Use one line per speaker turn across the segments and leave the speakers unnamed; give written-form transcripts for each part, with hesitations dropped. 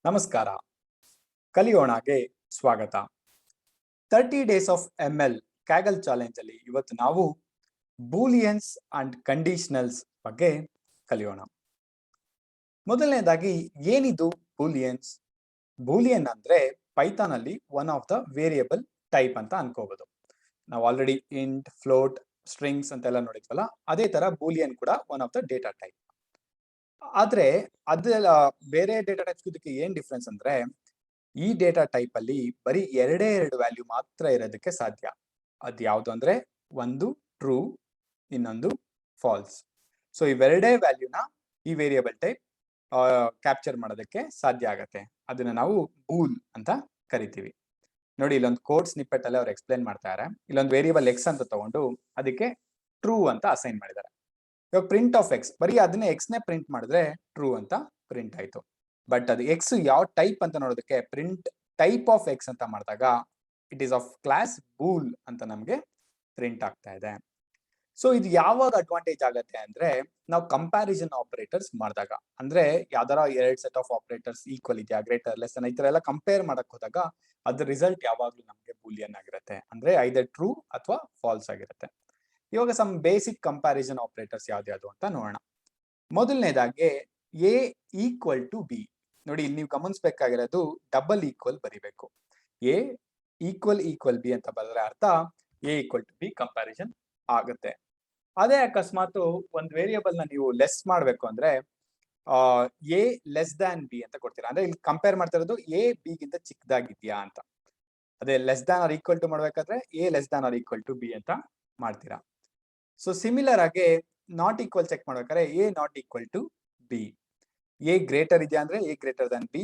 ನಮಸ್ಕಾರ. ಕಲಿಯೋಣಗೆ ಸ್ವಾಗತ. 30 days of ML ಕ್ಯಾಗಲ್ challenge ಅಲ್ಲಿ ಇವತ್ತು ನಾವು ಬೂಲಿಯನ್ಸ್ ಅಂಡ್ ಕಂಡೀಷನಲ್ಸ್ ಬಗ್ಗೆ ಕಲಿಯೋಣ. ಮೊದಲನೇದಾಗಿ ಏನಿದು ಬೂಲಿಯನ್ಸ್? ಬೂಲಿಯನ್ ಅಂದ್ರೆ ಪೈಥಾನ್ ಅಲ್ಲಿ one of the variable type ಅಂತ ಅನ್ಕೋಬಹುದು. ನಾವು ಆಲ್ರೆಡಿ ಇಂಟ್, ಫ್ಲೋಟ್, ಸ್ಟ್ರಿಂಗ್ಸ್ ಅಂತೆಲ್ಲ ನೋಡಿದ್ವಲ್ಲ, ಅದೇ ತರ ಬೂಲಿಯನ್ ಕೂಡ one of the data type. ಆದ್ರೆ ಅದೆಲ್ಲ ಬೇರೆ ಡೇಟಾ ಟೈಪ್ಸ್ ಇದಕ್ಕೆ ಏನ್ ಡಿಫ್ರೆನ್ಸ್ ಅಂದ್ರೆ, ಈ ಡೇಟಾ ಟೈಪ್ ಅಲ್ಲಿ ಬರೀ ಎರಡೇ ಎರಡು ವ್ಯಾಲ್ಯೂ ಮಾತ್ರ ಇರೋದಕ್ಕೆ ಸಾಧ್ಯ. ಅದ್ ಯಾವ್ದು ಅಂದ್ರೆ, ಒಂದು ಟ್ರೂ, ಇನ್ನೊಂದು ಫಾಲ್ಸ್. ಸೊ ಇವೆರಡೇ ವ್ಯಾಲ್ಯೂನ ಈ ವೇರಿಯಬಲ್ ಟೈಪ್ ಕ್ಯಾಪ್ಚರ್ ಮಾಡೋದಕ್ಕೆ ಸಾಧ್ಯ ಆಗತ್ತೆ. ಅದನ್ನ ನಾವು ಬೂಲ್ ಅಂತ ಕರಿತೀವಿ. ನೋಡಿ, ಇಲ್ಲೊಂದು ಕೋಡ್ ಸ್ನಿಪ್ಪೆಟ್ ಅಲ್ಲಿ ಅವ್ರು ಎಕ್ಸ್ಪ್ಲೇನ್ ಮಾಡ್ತಾರೆ. ಇಲ್ಲೊಂದು ವೇರಿಯಬಲ್ ಎಕ್ಸ್ ಅಂತ ತಗೊಂಡು ಅದಕ್ಕೆ ಟ್ರೂ ಅಂತ ಅಸೈನ್ ಮಾಡಿದ್ದಾರೆ. ಇವಾಗ ಪ್ರಿಂಟ್ ಆಫ್ ಎಕ್ಸ್, ಬರೀ ಅದನ್ನೇ ಎಕ್ಸ್ ನೇ ಪ್ರಿಂಟ್ ಮಾಡಿದ್ರೆ ಟ್ರೂ ಅಂತ ಪ್ರಿಂಟ್ ಆಯ್ತು. ಬಟ್ ಅದು ಎಕ್ಸ್ ಯಾವ ಟೈಪ್ ಅಂತ ನೋಡೋದಕ್ಕೆ ಪ್ರಿಂಟ್ ಟೈಪ್ ಆಫ್ ಎಕ್ಸ್ ಅಂತ ಮಾಡಿದಾಗ it is of class Boole ಅಂತ ನಮ್ಗೆ ಪ್ರಿಂಟ್ ಆಗ್ತಾ ಇದೆ. ಸೊ ಇದು ಯಾವಾಗ ಅಡ್ವಾಂಟೇಜ್ ಆಗತ್ತೆ ಅಂದ್ರೆ, ನಾವು ಕಂಪ್ಯಾರಿಸನ್ ಆಪರೇಟರ್ಸ್ ಮಾಡಿದಾಗ, ಅಂದ್ರೆ ಯಾವ್ದಾರ ಎರಡ್ ಸೆಟ್ ಆಫ್ ಆಪರೇಟರ್ಸ್ ಈಕ್ವಲ್ ಇದೆಯಾ, ಗ್ರೇಟರ್, ಲೆಸ್ ಈ ತರ ಎಲ್ಲ ಕಂಪೇರ್ ಮಾಡಕ್ ಹೋದಾಗ ಅದ್ರ ರಿಸಲ್ಟ್ ಯಾವಾಗ್ಲೂ ನಮ್ಗೆ ಬೂಲಿಯನ್ ಆಗಿರುತ್ತೆ. ಅಂದ್ರೆ ಐದರ್ ಟ್ರೂ ಅಥವಾ ಫಾಲ್ಸ್ ಆಗಿರುತ್ತೆ. ಇವಾಗ ಸಮ್ ಬೇಸಿಕ್ ಕಂಪ್ಯಾರಿಸನ್ ಆಪರೇಟರ್ಸ್ ಯಾವ್ದು ಅಂತ ನೋಡೋಣ. ಮೊದಲನೇದಾಗಿ ಎ ಈಕ್ವಲ್ ಟು ಬಿ. ನೋಡಿ, ಇಲ್ಲಿ ನೀವು ಗಮನಿಸಬೇಕಾಗಿರೋದು ಡಬಲ್ ಈಕ್ವಲ್ ಬರಿಬೇಕು. ಎ ಈಕ್ವಲ್ ಬಿ ಅಂತ ಬರೆದ್ರೆ ಅರ್ಥ A equal to B comparison ಆಗುತ್ತೆ. ಅದೇ ಅಕಸ್ಮಾತ್ ಒಂದು ವೇರಿಯಬಲ್ ನ ನೀವು ಲೆಸ್ ಮಾಡ್ಬೇಕು ಅಂದ್ರೆ ಎ ಲೆಸ್ ದ್ಯಾನ್ ಬಿ ಅಂತ ಕೊಡ್ತೀರಾ. ಅಂದ್ರೆ ಇಲ್ಲಿ ಕಂಪೇರ್ ಮಾಡ್ತಾ ಇರೋದು ಎ ಬಿ ಗಿಂತ ಚಿಕ್ಕದಾಗಿದ್ಯಾ ಅಂತ. ಅದೇ less than or equal to ಮಾಡ್ಬೇಕಾದ್ರೆ A less than or equal to B ಅಂತ ಮಾಡ್ತೀರಾ. ಸೊ ಸಿಮಿಲರ್ ಆಗಿ ನಾಟ್ ಈಕ್ವಲ್ ಚೆಕ್ ಮಾಡ್ಬೇಕಾದ್ರೆ A not equal to B. A greater ಇದೆಯಾ ಅಂದ್ರೆ A greater than B,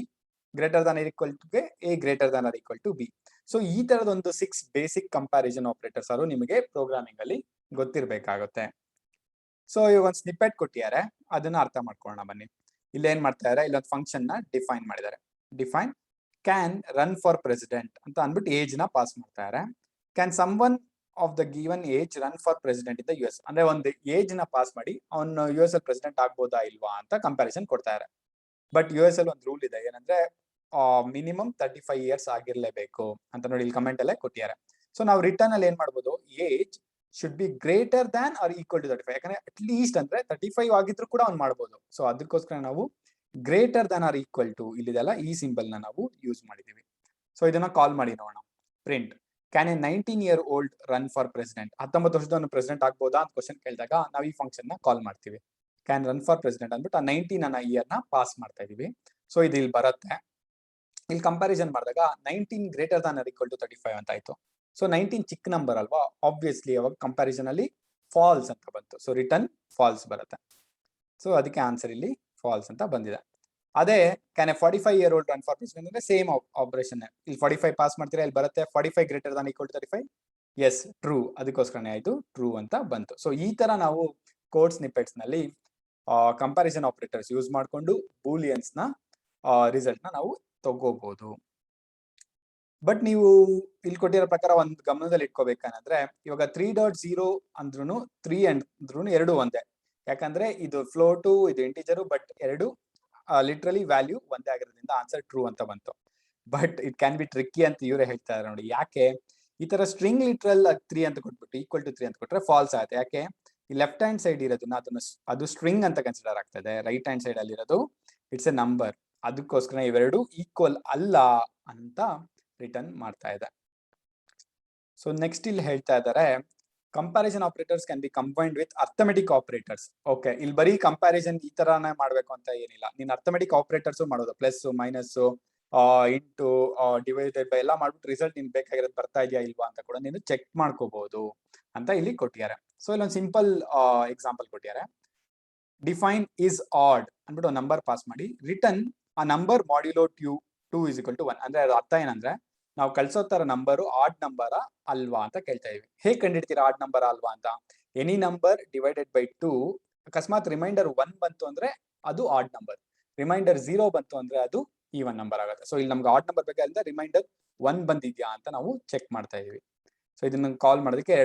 greater than equal to A greater than or equal to B. So ಈ ತರದ ಒಂದು 6 basic comparison operators ಅವರು ನಿಮಗೆ programming ಅಲ್ಲಿ ಗೊತ್ತಿರಬೇಕಾಗುತ್ತೆ. ಸೊ ಇವಾಗ ಒಂದು ಸ್ನಿಪ್ಪೆಟ್ ಕೊಟ್ಟಿದ್ದಾರೆ, ಅದನ್ನ ಅರ್ಥ ಮಾಡ್ಕೊಳ್ಳೋಣ ಬನ್ನಿ. ಇಲ್ಲಿ ಏನ್ ಮಾಡ್ತಾ ಇದ್ದಾರೆ, ಇಲ್ಲೊಂದು ಫಂಕ್ಷನ್ ನ ಡಿಫೈನ್ ಮಾಡಿದ್ದಾರೆ. Define can run for president ಅಂತ ಅಂದ್ಬಿಟ್ಟು ಏಜ್ ನ ಪಾಸ್ ಮಾಡ್ತಾ ಇದ್ದಾರೆ. Can someone of the given age run for president in the US. ಅಂದ್ರೆ ಒಂದು ಏಜ್ ನ ಪಾಸ್ ಮಾಡಿ ಅವನು US ಅಲ್ಲಿ ಪ್ರೆಸಿಡೆಂಟ್ ಆಗ್ಬೋದಾ ಇಲ್ವಾ ಅಂತ ಕಂಪ್ಯಾರಿಸನ್ ಕೊಡ್ತಾ ಇದ್ದಾರೆ. ಬಟ್ US ಅಲ್ಲಿ ಒಂದು ರೂಲ್ ಇದೆ, ಏನಂದ್ರೆ ಮಿನಿಮಮ್ 35 ಇಯರ್ಸ್ ಆಗಿರ್ಲೇಬೇಕು ಅಂತ. ನೋಡಿ, ಇಲ್ಲಿ ಕಮೆಂಟ್ ಅಲ್ಲೇ ಕೊಟ್ಟಿದ್ದಾರೆ. ಸೊ ನಾವು ರಿಟರ್ನ್ ಅಲ್ಲಿ ಏನ್ ಮಾಡ್ಬೋದು, age should be greater than or equal to 35. ಯಾಕಂದ್ರೆ ಅಟ್ ಲೀಸ್ಟ್ ಅಂದ್ರೆ 35 ಆಗಿದ್ರು ಕೂಡ ಅವ್ನು ಮಾಡ್ಬೋದು. ಸೊ ಅದಕ್ಕೋಸ್ಕರ ನಾವು greater than or equal to ಇಲ್ಲಿದೆಲ್ಲ ಈ ಸಿಂಬಲ್ ನ ನಾವು ಯೂಸ್ ಮಾಡಿದೀವಿ. ಸೊ ಇದನ್ನ ಕಾಲ್ ಮಾಡಿ ನೋಡೋಣ. Print can a 19-year-old run for president. 19 ವರ್ಷದವನು ಪ್ರೆಸಿಡೆಂಟ್ ಆಗ್ಬೋದಾ ಅಂತ ಕ್ವಶನ್ ಕೇಳಿದಾಗ ನಾವು ಈ ಫಂಕ್ಷನ್ ನ ಕಾಲ್ ಮಾಡ್ತೀವಿ. ಕ್ಯಾನ್ ರನ್ ಫಾರ್ ಪ್ರೆಸಿಡೆಂಟ್ ಅಂದ್ಬಿಟ್ಟು ಆ 19 ಅನ್ನೋ ಇಯರ್ ನ ಪಾಸ್ ಮಾಡ್ತಾ ಇದೀವಿ. ಸೊ ಇದು ಇಲ್ಲಿ ಬರುತ್ತೆ. ಇಲ್ಲಿ ಕಂಪ್ಯಾರಿಸನ್ ಮಾಡಿದಾಗ 19 greater than or equal to 35 ಅಂತ ಆಯ್ತು. ಸೊ 19 ಚಿಕ್ಕ ನಂಬರ್ ಅಲ್ವಾ, ಆಬ್ವಿಯಸ್ಲಿ ಅವಾಗ ಕಂಪ್ಯಾರಿಸನ್ ಅಲ್ಲಿ ಫಾಲ್ಸ್ ಅಂತ ಬಂತು. ಸೊ ರಿಟರ್ನ್ ಫಾಲ್ಸ್ ಬರುತ್ತೆ. ಸೊ ಅದಕ್ಕೆ ಆನ್ಸರ್ ಇಲ್ಲಿ ಫಾಲ್ಸ್ ಅಂತ ಬಂದಿದೆ. ಅದೇ can a 45-year-old run for president ಅಂದ್ರೆ ಸೇಮ್ ಆಪರೇಷನ್. ಇಲ್ಲಿ 45 ಪಾಸ್ ಮಾಡ್ತೀರಾ, ಇಲ್ಲಿ ಬರುತ್ತೆ 45 greater than equal to 35. Yes, true. ಅದಕ್ಕೋಸ್ಕರನೇ ಆಯ್ತು ಟ್ರೂ ಅಂತ ಬಂತು. ಸೊ ಈ ತರ ನಾವು ಕೋಡ್ ಸ್ನಿಪ್ಪೆಟ್ಸ್ ನಲ್ಲಿ ಕಂಪ್ಯಾರಿಸನ್ ಆಪರೇಟರ್ಸ್ ಯೂಸ್ ಮಾಡಿಕೊಂಡು ಬೂಲಿಯನ್ಸ್ ನ ರಿಸಲ್ಟ್ ನ ನಾವು ತಗೋಬಹುದು. ಬಟ್ ನೀವು ಇಲ್ಲಿ ಕೊಟ್ಟಿರೋ ಪ್ರಕಾರ ಒಂದು ಗಮನದಲ್ಲಿ ಇಟ್ಕೋಬೇಕಂದ್ರೆ, ಇವಾಗ 3.0 ಅಂದ್ರೂ 3 ಅಂದ್ರೂ ಎರಡು ಒಂದೇ. ಯಾಕಂದ್ರೆ ಇದು ಫ್ಲೋಟು, ಇದು ಇಂಟಿಜರು, ಬಟ್ ಎರಡು ಲಿಟ್ರಲಿ ವ್ಯಾಲ್ಯೂ ಒಂದೇ ಆಗಿರೋದ್ರಿಂದ ಆನ್ಸರ್ ಟ್ರೂ ಅಂತ ಬಂತು. But it can be tricky ಅಂತ ಇವರೇ ಹೇಳ್ತಾ ಇದ್ದಾರೆ. ನೋಡಿ, ಯಾಕೆ ಈ ತರ ಸ್ಟ್ರಿಂಗ್ ಲಿಟ್ರಲ್ 3 ಅಂತ ಕೊಟ್ಬಿಟ್ಟು ಈಕ್ವಲ್ ಟು 3 ಅಂತ ಕೊಟ್ರೆ ಫಾಲ್ಸ್ ಆಗುತ್ತೆ. ಯಾಕೆ, ಈ ಲೆಫ್ಟ್ ಹ್ಯಾಂಡ್ ಸೈಡ್ ಇರೋದನ್ನ ಅದು ಸ್ಟ್ರಿಂಗ್ ಅಂತ ಕನ್ಸಿಡರ್ ಆಗ್ತದೆ, ರೈಟ್ ಹ್ಯಾಂಡ್ ಸೈಡ್ ಅಲ್ಲಿ ಇರೋದು ಇಟ್ಸ್ ಎ ನಂಬರ್. ಅದಕ್ಕೋಸ್ಕರ ಇವೆರಡು ಈಕ್ವಲ್ ಅಲ್ಲ ಅಂತ ರಿಟರ್ನ್ ಮಾಡ್ತಾ ಇದೆ. ಸೊ ನೆಕ್ಸ್ಟ್ ಇಲ್ಲಿ ಹೇಳ್ತಾ ಇದ್ದಾರೆ, comparison operators can be combined with arithmetic operators. Okay, ಇಲ್ಲಿ ಬರೀ ಕಂಪ್ಯಾರಿಸನ್ ಈ ತರಾನೇ ಮಾಡ್ಬೇಕು ಅಂತ ಏನಿಲ್ಲ. ನೀನ್ ಅರ್ಥಮೆಟಿಕ್ ಆಪರೇಟರ್ಸ್ ಮಾಡೋದು, plus minus into divided by ಎಲ್ಲ ಮಾಡ್ಬಿಟ್ಟು ರಿಸಲ್ಟ್ ನಿನ್ ಬೇಕಾಗಿರೋದು ಬರ್ತಾ ಇದೆಯಾ ಇಲ್ವಾ ಅಂತ ಕೂಡ ನೀನು ಚೆಕ್ ಮಾಡ್ಕೋಬಹುದು ಅಂತ ಇಲ್ಲಿ ಕೊಟ್ಟಿದ್ದಾರೆ. ಸೊ ಇಲ್ಲೊಂದು ಸಿಂಪಲ್ ಎಕ್ಸಾಂಪಲ್ ಕೊಟ್ಟಿದ್ದಾರೆ. ಡಿಫೈನ್ ಇಸ್ ಆಡ್ ಅಂದ್ಬಿಟ್ಟು ನಂಬರ್ ಪಾಸ್ ಮಾಡಿ, ರಿಟರ್ನ್ ಆ ನಂಬರ್ ಮಾಡ್ಯುಲೋ 2 ಇಸ್ ಈಕ್ವಲ್ ಟು 1. ಅಂದ್ರೆ ಅದು ಅರ್ಥ ಏನಂದ್ರೆ, ನಾವು ಕಳ್ಸೋ ತರ ನಂಬರು ಆಡ್ ನಂಬರ ಅಲ್ವಾ ಅಂತ ಕೇಳ್ತಾ ಇದೀವಿ. ಹೇಗೆ ಕಂಡಿಡ್ತೀರಾ ಆಡ್ ನಂಬರ್ ಅಲ್ವಾ ಅಂತ? ಎನಿ ನಂಬರ್ ಡಿವೈಡೆಡ್ ಬೈ 2, ಅಕಸ್ಮಾತ್ ರಿಮೈಂಡರ್ 1 ಬಂತು ಅಂದ್ರೆ ಅದು ಆಡ್ ನಂಬರ್, ರಿಮೈಂಡರ್ 0 ಬಂತು ಅಂದ್ರೆ ಅದು ಈವನ್ ನಂಬರ್ ಆಗುತ್ತೆ. ಸೊ ಇಲ್ಲಿ ನಮ್ಗೆ ಆಡ್ ನಂಬರ್ ಬೇಕಾದ್ರೆ ರಿಮೈಂಡರ್ 1 ಬಂದಿದ್ಯಾ ಅಂತ ನಾವು ಚೆಕ್ ಮಾಡ್ತಾ ಇದೀವಿ. ಸೊ ಇದನ್ನ ಕಾಲ್ ಮಾಡೋದಕ್ಕೆ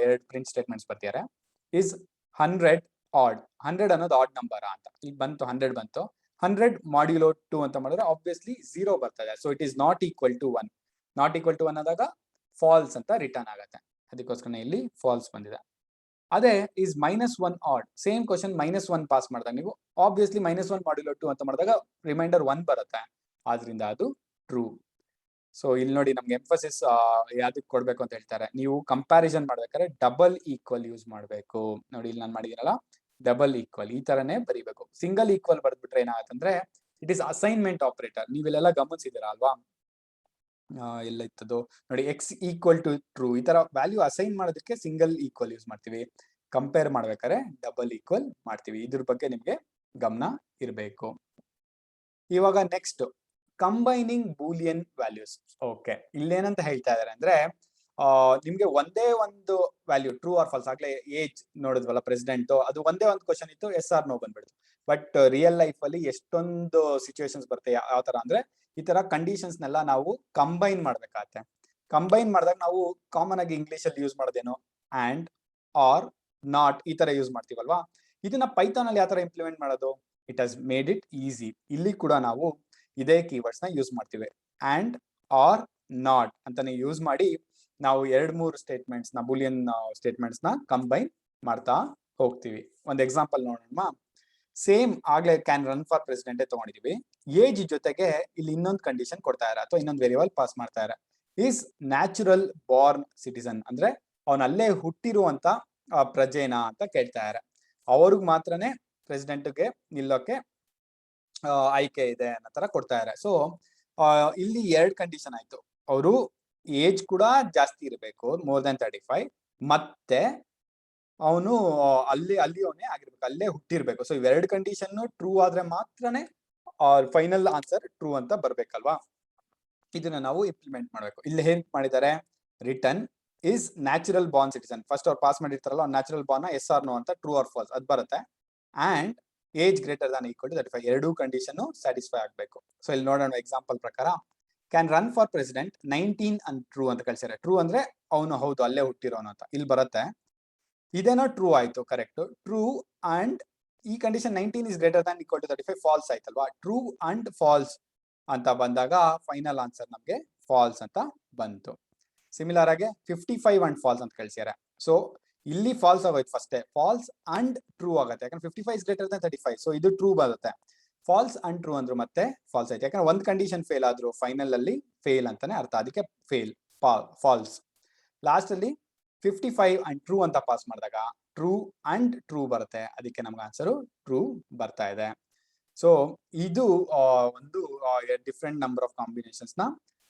ಎರಡು ಪ್ರಿಂಟ್ ಸ್ಟೇಟ್ಮೆಂಟ್ಸ್ ಬರ್ತಿದ್ದಾರೆ. ಇಸ್ 100 ಆಡ್, 100 ಅನ್ನೋದು ಆಡ್ ನಂಬರ್ ಅಂತ. ಈಗ ಬಂತು 100 ಬಂತು. 100 ಮಾಡ್ಯುಲೋ 2 ಅಂತ ಮಾಡಿದ್ರೆ ಆಬ್ವಿಯಸ್ಲಿ 0 ಬರ್ತದೆ. So it is not equal to 1. Not equal to 1 ಆದಾಗ ಫಾಲ್ಸ್ ಅಂತ ರಿಟರ್ನ್ ಆಗುತ್ತೆ. ಅದಕ್ಕೋಸ್ಕರ ಇಲ್ಲಿ ಫಾಲ್ಸ್ ಬಂದಿದೆ. ಅದೇ is -1 odd, same question -1 pass ಮಾಡಿದಾಗ ನೀವು ಆಬ್ವಿಯಸ್ಲಿ -1 ಮಾಡ್ಯುಲೋ 2 ಅಂತ ಮಾಡಿದಾಗ ರಿಮೈಂಡರ್ 1 ಬರುತ್ತೆ, ಆದ್ರಿಂದ ಅದು ಟ್ರೂ. ಸೊ ಇಲ್ಲಿ ನೋಡಿ ನಮ್ಗೆ ಎಂಫಸಿಸ್ ಯಾವ್ದಕ್ಕೆ ಕೊಡ್ಬೇಕು ಅಂತ ಹೇಳ್ತಾರೆ, ನೀವು ಕಂಪ್ಯಾರಿಸನ್ ಮಾಡ್ಬೇಕಾದ್ರೆ ಡಬಲ್ ಈಕ್ವಲ್ ಯೂಸ್ ಮಾಡಬೇಕು. ನೋಡಿ ಇಲ್ಲಿ ನಾನು ಮಾಡಿದ್ದೀನಲ್ಲ, ಡಬಲ್ ಈಕ್ವಲ್ ಈ ತರನೇ ಬರೀಬೇಕು. ಸಿಂಗಲ್ ಈಕ್ವಲ್ ಬರ್ದ್ಬಿಟ್ರೆ ಏನಾಗತ್ತಂದ್ರೆ ಇಟ್ ಇಸ್ ಅಸೈನ್ಮೆಂಟ್ ಆಪರೇಟರ್. ನೀವೆಲ್ಲ ಗಮನಿಸಿದಿರಾ ಅಲ್ವಾ, ಎಲ್ಲ ಇತ್ತದು ನೋಡಿ, ಎಕ್ಸ್ ಈಕ್ವಲ್ ಟು ಟ್ರೂ ಈ ತರ ವ್ಯಾಲ್ಯೂ ಅಸೈನ್ ಮಾಡೋದಕ್ಕೆ ಸಿಂಗಲ್ ಈಕ್ವಲ್ ಯೂಸ್ ಮಾಡ್ತೀವಿ, ಕಂಪೇರ್ ಮಾಡ್ಬೇಕಾದ್ರೆ ಡಬಲ್ ಈಕ್ವಲ್ ಮಾಡ್ತೀವಿ. ಇದ್ರ ಬಗ್ಗೆ ನಿಮ್ಗೆ ಗಮನ ಇರಬೇಕು. ಇವಾಗ next combining Boolean values. Okay, ಇಲ್ಲೇನಂತ ಹೇಳ್ತಾ ಇದಾರೆ ಅಂದ್ರೆ ನಿಮ್ಗೆ ಒಂದೇ ಒಂದು ವ್ಯಾಲ್ಯೂ ಟ್ರೂ ಆರ್ ಫಾಲ್ಸ್, ಆಗ್ಲೇ ಏಜ್ ನೋಡಿದ್ವಲ್ಲ ಪ್ರೆಸಿಡೆಂಟ್, ಅದು ಒಂದೇ ಒಂದು ಕ್ವಶನ್ ಇತ್ತು, ಎಸ್ ಆರ್ ನೋ ಬಂದ್ಬಿಡ್ತು. ಬಟ್ ರಿಯಲ್ ಲೈಫ್ ಅಲ್ಲಿ ಎಷ್ಟೊಂದು ಸಿಚುವೇಶನ್ಸ್ ಬರುತ್ತೆ ಯಾವ ತರ ಅಂದ್ರೆ, ಈ ತರ ಕಂಡೀಷನ್ಸ್ ನೆಲ್ಲ ನಾವು ಕಂಬೈನ್ ಮಾಡ್ಬೇಕಾಗತ್ತೆ. ಕಂಬೈನ್ ಮಾಡಿದಾಗ ನಾವು ಕಾಮನ್ ಆಗಿ ಇಂಗ್ಲಿಷ್ ಅಲ್ಲಿ ಯೂಸ್ ಮಾಡೋದೇನು, ಅಂಡ್, ಆರ್, ನಾಟ್ ಈ ತರ ಯೂಸ್ ಮಾಡ್ತೀವಲ್ವಾ. ಇದನ್ನ ಪೈಥಾನ್ ಅಲ್ಲಿ ಯಾವ ತರ ಇಂಪ್ಲಿಮೆಂಟ್ ಮಾಡೋದು, it has made it easy. ಇಲ್ಲಿ ಕೂಡ ನಾವು ಇದೇ ಕೀವರ್ಡ್ಸ್ ನ ಯೂಸ್ ಮಾಡ್ತೀವಿ, ಅಂಡ್, ಆರ್, ನಾಟ್ ಅಂತಾನೆ ಯೂಸ್ ಮಾಡಿ ನಾವು 2-3 ಸ್ಟೇಟ್ಮೆಂಟ್ಸ್ ನ ಬೂಲಿಯನ್ ಸ್ಟೇಟ್ಮೆಂಟ್ಸ್ ನ ಕಂಬೈನ್ ಮಾಡ್ತಾ ಹೋಗ್ತೀವಿ. ಒಂದು ಎಕ್ಸಾಂಪಲ್ ನೋಡೋಣ. ಸೇಮ್ ಆಗ್ಲೇ ಕ್ಯಾನ್ ರನ್ ಫಾರ್ ಪ್ರೆಸಿಡೆಂಟ್ ತಗೊಂಡಿದೀವಿ, ಏಜ್ ಜೊತೆಗೆ ಇಲ್ಲಿ ಇನ್ನೊಂದು ಕಂಡೀಷನ್ ಕೊಡ್ತಾ ಇದ್ದಾರೆ ಅಥವಾ ಇನ್ನೊಂದು ವೇರಿಯಬಲ್ ಪಾಸ್ ಮಾಡ್ತಾ ಇದ್ದಾರೆ. ಈಸ್ ನ್ಯಾಚುರಲ್ ಬಾರ್ನ್ ಸಿಟಿಸನ್ ಅಂದ್ರೆ ಅವನ ಅಲ್ಲೇ ಹುಟ್ಟಿರುವಂತ ಪ್ರಜೆನಾ ಅಂತ ಕೇಳ್ತಾ ಇದ್ದಾರೆ. ಅವ್ರಿಗೆ ಮಾತ್ರನೇ ಪ್ರೆಸಿಡೆಂಟ್ಗೆ ನಿಲ್ಲೋಕೆ ಆಯ್ಕೆ ಇದೆ ಅನ್ನೋ ತರ ಕೊಡ್ತಾ ಇದ್ದಾರೆ. ಸೊ ಇಲ್ಲಿ 2 ಕಂಡೀಷನ್ ಆಯ್ತು, ಅವರು ಏಜ್ ಕೂಡ ಜಾಸ್ತಿ ಇರಬೇಕು, ಮೋರ್ ದನ್ 35, ಮತ್ತೆ ಅವನು ಅಲ್ಲಿ ಅವನೇ ಆಗಿರ್ಬೇಕು, ಅಲ್ಲೇ ಹುಟ್ಟಿರ್ಬೇಕು. ಸೊ ಇವೆರಡು ಕಂಡೀಷನ್ ಟ್ರೂ ಆದ್ರೆ ಮಾತ್ರನೇ ಫೈನಲ್ ಆನ್ಸರ್ ಟ್ರೂ ಅಂತ ಬರ್ಬೇಕಲ್ವಾ. ಇದನ್ನ ನಾವು ಇಂಪ್ಲಿಮೆಂಟ್ ಮಾಡ್ಬೇಕು. ಇಲ್ಲಿ ಏನ್ ಮಾಡಿದ್ದಾರೆ, return is natural born citizen. First ಅವ್ರು ಪಾಸ್ ಮಾಡಿರ್ತಾರಲ್ಲ natural born yes or no ಅಂತ, ಟ್ರೂ ಆರ್ ಫಾಲ್ಸ್ ಅದು ಬರುತ್ತೆ. And age greater than equal to 35, ಎರಡೂ ಕಂಡೀಷನ್ ಸ್ಯಾಟಿಸ್ಫೈ ಆಗ್ಬೇಕು. ಸೊ ಇಲ್ಲಿ ನೋಡೋಣ ಎಕ್ಸಾಂಪಲ್ ಪ್ರಕಾರ, can run for president 19 and true ಅಂತ ಕಳ್ಸಿದ್ದಾರೆ. ಟ್ರೂ ಅಂದ್ರೆ ಅವನು ಹೌದು ಅಲ್ಲೇ ಹುಟ್ಟಿರೋನು ಅಂತ ಇಲ್ಲಿ ಬರುತ್ತೆ. ಇದೇನೋ ಟ್ರೂ ಆಯ್ತು, ಕರೆಕ್ಟ್. ಟ್ರೂ ಅಂಡ್ ಈ condition 19 is greater than equal to 35 false ಆಯ್ತಲ್ವಾ. ಟ್ರೂ ಅಂಡ್ ಫಾಲ್ಸ್ ಅಂತ ಬಂದಾಗ ಫೈನಲ್ ಆನ್ಸರ್ ನಮ್ಗೆ ಫಾಲ್ಸ್ ಅಂತ ಬಂತು. ಸಿಮಿಲರ್ ಆಗಿ 55 ಅಂಡ್ ಫಾಲ್ಸ್ ಅಂತ ಕಳ್ಸಿದ್ದಾರೆ. ಸೊ ಇಲ್ಲಿ ಫಾಲ್ಸ್ ಆಗೋಯ್ತು, ಫಸ್ಟ್ ಫಾಲ್ಸ್ ಅಂಡ್ ಟ್ರೂ ಆಗುತ್ತೆ, ಯಾಕಂದ್ರೆ 55 ಇಸ್ ಗ್ರೇಟರ್ ದಾನ್ 35. ಸೊ ಇದು ಟ್ರೂ ಬರುತ್ತೆ. ಫಾಲ್ಸ್ ಅಂಡ್ ಟ್ರೂ ಅಂದ್ರು ಮತ್ತೆ ಫಾಲ್ಸ್ ಆಯ್ತು, ಯಾಕಂದ್ರೆ ಒಂದು ಕಂಡೀಷನ್ ಫೇಲ್ ಆದ್ರು ಫೈನಲ್ ಅಲ್ಲಿ ಫೇಲ್ ಅಂತಾನೆ ಅರ್ಥ, ಅದಕ್ಕೆ ಫೇಲ್, ಫಾಲ್ಸ್. ಲಾಸ್ಟ್ ಅಲ್ಲಿ 55 ಅಂಡ್ ಟ್ರೂ ಅಂತ ಪಾಸ್ ಮಾಡಿದಾಗ ಟ್ರೂ ಅಂಡ್ ಟ್ರೂ ಬರುತ್ತೆ, ಅದಕ್ಕೆ ನಮ್ಗೆ ಆನ್ಸರು ಟ್ರೂ ಬರ್ತಾ ಇದೆ. ಸೊ ಇದು ಒಂದು ಡಿಫ್ರೆಂಟ್ ನಂಬರ್ ಆಫ್ ಕಾಂಬಿನೇಷನ್ಸ್ ನ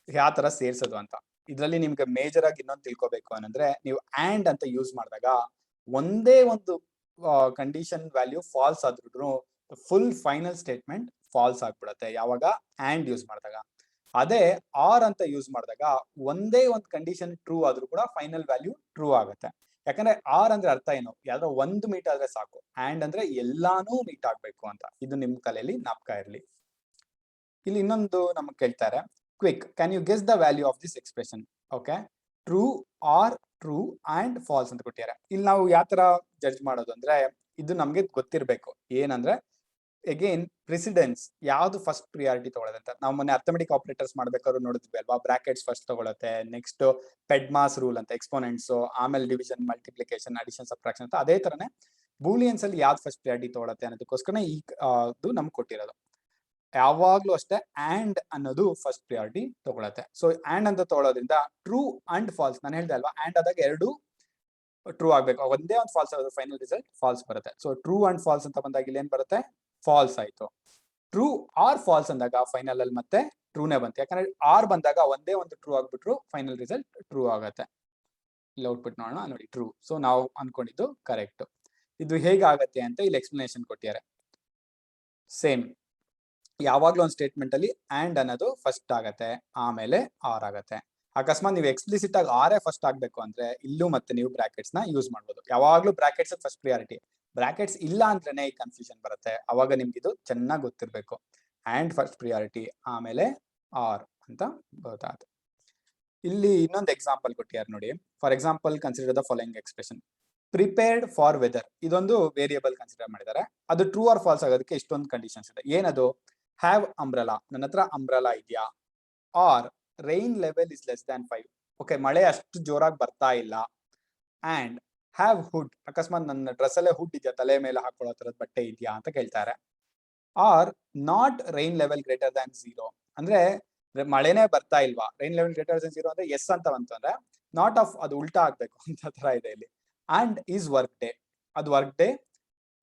ಯಾವ ತರ ಸೇರ್ಸೋದು ಅಂತ. ಇದರಲ್ಲಿ ನಿಮ್ಗೆ ಮೇಜರ್ ಆಗಿ ಇನ್ನೊಂದು ತಿಳ್ಕೊಬೇಕು ಏನಂದ್ರೆ, ನೀವು ಅಂಡ್ ಅಂತ ಯೂಸ್ ಮಾಡಿದಾಗ ಒಂದೇ ಒಂದು ಕಂಡೀಷನ್ ವ್ಯಾಲ್ಯೂ ಫಾಲ್ಸ್ ಆದ್ರೂ ಫುಲ್ ಫೈನಲ್ ಸ್ಟೇಟ್ಮೆಂಟ್ ಫಾಲ್ಸ್ ಆಗ್ಬಿಡುತ್ತೆ ಯಾವಾಗ ಅಂಡ್ ಯೂಸ್ ಮಾಡಿದಾಗ. ಅದೇ ಆರ್ ಅಂತ ಯೂಸ್ ಮಾಡಿದಾಗ ಒಂದೇ ಒಂದು ಕಂಡೀಷನ್ ಟ್ರೂ ಆದ್ರೂ ಕೂಡ ಫೈನಲ್ ವ್ಯಾಲ್ಯೂ ಟ್ರೂ ಆಗುತ್ತೆ. ಯಾಕಂದ್ರೆ ಆರ್ ಅಂದ್ರೆ ಅರ್ಥ ಏನು, ಯಾವ್ದೋ ಒಂದು ಮೀಟ್ ಆದ್ರೆ ಸಾಕು, ಅಂಡ್ ಅಂದ್ರೆ ಎಲ್ಲಾನು ಮೀಟ್ ಆಗ್ಬೇಕು ಅಂತ. ಇದು ನಿಮ್ ತಲೆಯಲ್ಲಿ ನಾಪ್ಕ ಇರ್ಲಿ. ಇಲ್ಲಿ ಇನ್ನೊಂದು ನಮಗ್ ಕೇಳ್ತಾರೆ, quick can you guess the value of this expression. Okay, true or true and false ಅಂತ ಕೊಟ್ಟಿದ್ದಾರೆ. ಇಲ್ಲಿ ನಾವು ಯಾವ ತರ ಜಡ್ಜ್ ಮಾಡೋದು ಅಂದ್ರೆ, ಇದು ನಮ್ಗೆ ಗೊತ್ತಿರ್ಬೇಕು ಏನಂದ್ರೆ, ಅಗೇನ್ ಪ್ರೆಸಿಡೆನ್ಸ್ ಯಾವ್ದು ಫಸ್ಟ್ ಪ್ರಿಯಾರಿಟಿ ತಗೊಳ್ಳೋದು ಅಂತ. ನಾವು ಮೊನ್ನೆ ಅರ್ಥಮೆಟಿಕ್ ಆಪರೇಟರ್ಸ್ ಮಾಡ್ಬೇಕಾದ್ರು ನೋಡಿದ್ವಿ ಅಲ್ವಾ, ಬ್ರಾಕೆಟ್ಸ್ ಫಸ್ಟ್ ತಗೊಳುತ್ತೆ, ನೆಕ್ಸ್ಟ್ ಪೆಡ್ಮಾಸ್ ರೂಲ್ ಅಂತ ಎಕ್ಸ್ಪೋನೆಂಟ್ಸ್, ಆಮೇಲೆ ಡಿವಿಷನ್, ಮಲ್ಟಿಪ್ಲಿಕೇಶನ್, ಅಡಿಷನ್, ಸಬ್ಟ್ರಾಕ್ಷನ್ ಅಂತ. ಅದೇ ತರನೇ ಬೂಲಿಯನ್ಸ್ ಅಲ್ಲಿ ಯಾವ್ದು ಫಸ್ಟ್ ಪ್ರಿಯಾರಿಟಿ ತಗೊಳುತ್ತೆ ಅನ್ನೋದಕ್ಕೋಸ್ಕರ ಈ ನಮ್ಗೆ ಕೊಟ್ಟಿರೋದು. ಯಾವಾಗ್ಲೂ ಅಷ್ಟೇ ಆಂಡ್ ಅನ್ನೋದು ಫಸ್ಟ್ ಪ್ರಿಯಾರಿಟಿ ತಗೊಳತ್ತೆ. ಸೊ ಆಂಡ್ ಅಂತ ತಗೊಳ್ಳೋದ್ರಿಂದ ಟ್ರೂ ಅಂಡ್ ಫಾಲ್ಸ್, ನಾನು ಹೇಳ್ದೆ ಅಲ್ವಾ, ಆಂಡ್ ಆದಾಗ ಎರಡು ಟ್ರೂ ಆಗ್ಬೇಕು, ಒಂದೇ ಒಂದು ಫಾಲ್ಸ್ ಆಗೋದು ಫೈನಲ್ ರಿಸಲ್ಟ್ ಫಾಲ್ಸ್ ಬರುತ್ತೆ. ಸೊ ಟ್ರೂ ಅಂಡ್ ಫಾಲ್ಸ್ ಅಂತ ಬಂದಾಗ ಇಲ್ಲಿ ಏನ್ ಬರುತ್ತೆ, ಫಾಲ್ಸ್ ಆಯ್ತು. ಟ್ರೂ ಆರ್ ಫಾಲ್ಸ್ ಅಂದಾಗ ಫೈನಲ್ ಅಲ್ಲಿ ಮತ್ತೆ ಟ್ರೂನೇ ಬಂತು, ಯಾಕಂದ್ರೆ ಆರ್ ಬಂದಾಗ ಒಂದೇ ಒಂದು ಟ್ರೂ ಆಗ್ಬಿಟ್ರು ಫೈನಲ್ ರಿಸಲ್ಟ್ ಟ್ರೂ ಆಗತ್ತೆ. ಇಲ್ಲಿ ಔಟ್ಪುಟ್ ನೋಡೋಣ, ನೋಡಿ ಟ್ರೂ. ಸೊ ನಾವು ಅನ್ಕೊಂಡಿದ್ದು ಕರೆಕ್ಟ್. ಇದು ಹೇಗಾಗತ್ತೆ ಅಂತ ಇಲ್ಲಿ ಎಕ್ಸ್ಪ್ಲನೇಷನ್ ಕೊಟ್ಟಿದ್ದಾರೆ. ಸೇಮ್ ಯಾವಾಗ್ಲೂ ಒಂದು ಸ್ಟೇಟ್ಮೆಂಟ್ ಅಲ್ಲಿ ಆಂಡ್ ಅನ್ನೋದು ಫಸ್ಟ್ ಆಗತ್ತೆ, ಆಮೇಲೆ ಆರ್ ಆಗತ್ತೆ. ಅಕಸ್ಮಾತ್ ನೀವು ಎಕ್ಸ್ಪ್ಲಿಸಿಟ್ ಆಗಿ ಆರೇ ಫಸ್ಟ್ ಆಗ್ಬೇಕು ಅಂದ್ರೆ ಇಲ್ಲೂ ಮತ್ತೆ ನೀವು ಬ್ರಾಕೆಟ್ಸ್ ನ ಯೂಸ್ ಮಾಡ್ಬೋದು. ಯಾವಾಗ್ಲೂ ಬ್ರಾಕೆಟ್ಸ್ ಫಸ್ಟ್ ಪ್ರಿಯಾರಿಟಿ, ಬ್ರಾಕೆಟ್ಸ್ ಇಲ್ಲ ಅಂದ್ರೇನೆ ಈ ಕನ್ಫ್ಯೂಷನ್ ಬರುತ್ತೆ. ಅವಾಗ ನಿಮ್ಗೆ ಇದು ಚೆನ್ನಾಗಿ ಗೊತ್ತಿರ್ಬೇಕು, ಆಂಡ್ ಫಸ್ಟ್ ಪ್ರಿಯಾರಿಟಿ ಆಮೇಲೆ ಆರ್ ಅಂತ ಗೊತ್ತಾಗುತ್ತೆ. ಇಲ್ಲಿ ಇನ್ನೊಂದು ಎಕ್ಸಾಂಪಲ್ ಕೊಟ್ಟಿದ್ದಾರೆ ನೋಡಿ. For example consider the following expression, prepared for weather ಇದೊಂದು ವೇರಿಯಬಲ್ ಕನ್ಸಿಡರ್ ಮಾಡಿದ್ದಾರೆ. ಅದು ಟ್ರೂ ಆರ್ ಫಾಲ್ಸ್ ಆಗೋದಕ್ಕೆ ಇಷ್ಟೊಂದು ಕಂಡೀಷನ್ಸ್ ಇದೆ. ಏನದು? ಹ್ಯಾವ್ ಅಂಬ್ರಲಾ, ನನ್ನ ಹತ್ರ ಅಂಬ್ರಲಾ ಇದೆಯಾ? Or rain level is less than 5. Okay, ಮಳೆ ಅಷ್ಟು ಜೋರಾಗಿ ಬರ್ತಾ ಇಲ್ಲ. ಅಂಡ್ ಹ್ಯಾವ್ ಹುಡ್, ಅಕಸ್ಮಾತ್ ನನ್ನ ಡ್ರೆಸ್ ಅಲ್ಲೇ ಹುಡ್ ಇದೆಯಾ, ತಲೆ ಮೇಲೆ ಹಾಕೊಳ್ಳೋ ತರದ ಬಟ್ಟೆ ಇದೆಯಾ ಅಂತ ಕೇಳ್ತಾರೆ. Or not rain level greater than 0, ಅಂದ್ರೆ ಮಳೆನೇ ಬರ್ತಾ ಇಲ್ವಾ, ರೈನ್ ಲೆವೆಲ್ ಗ್ರೇಟರ್ ದ್ಯಾನ್ 0 ಅಂದ್ರೆ ಎಸ್ ಅಂತ ಬಂತು ಅಂದ್ರೆ ನಾಟ್ ಆಫ್ ಅದು ಉಲ್ಟಾ ಆಗ್ಬೇಕು ಅಂತ ತರ ಇದೆ ಇಲ್ಲಿ. ಅಂಡ್ ಈಸ್ ವರ್ಕ್ ಡೇ, ಅದು ವರ್ಕ್ ಡೇ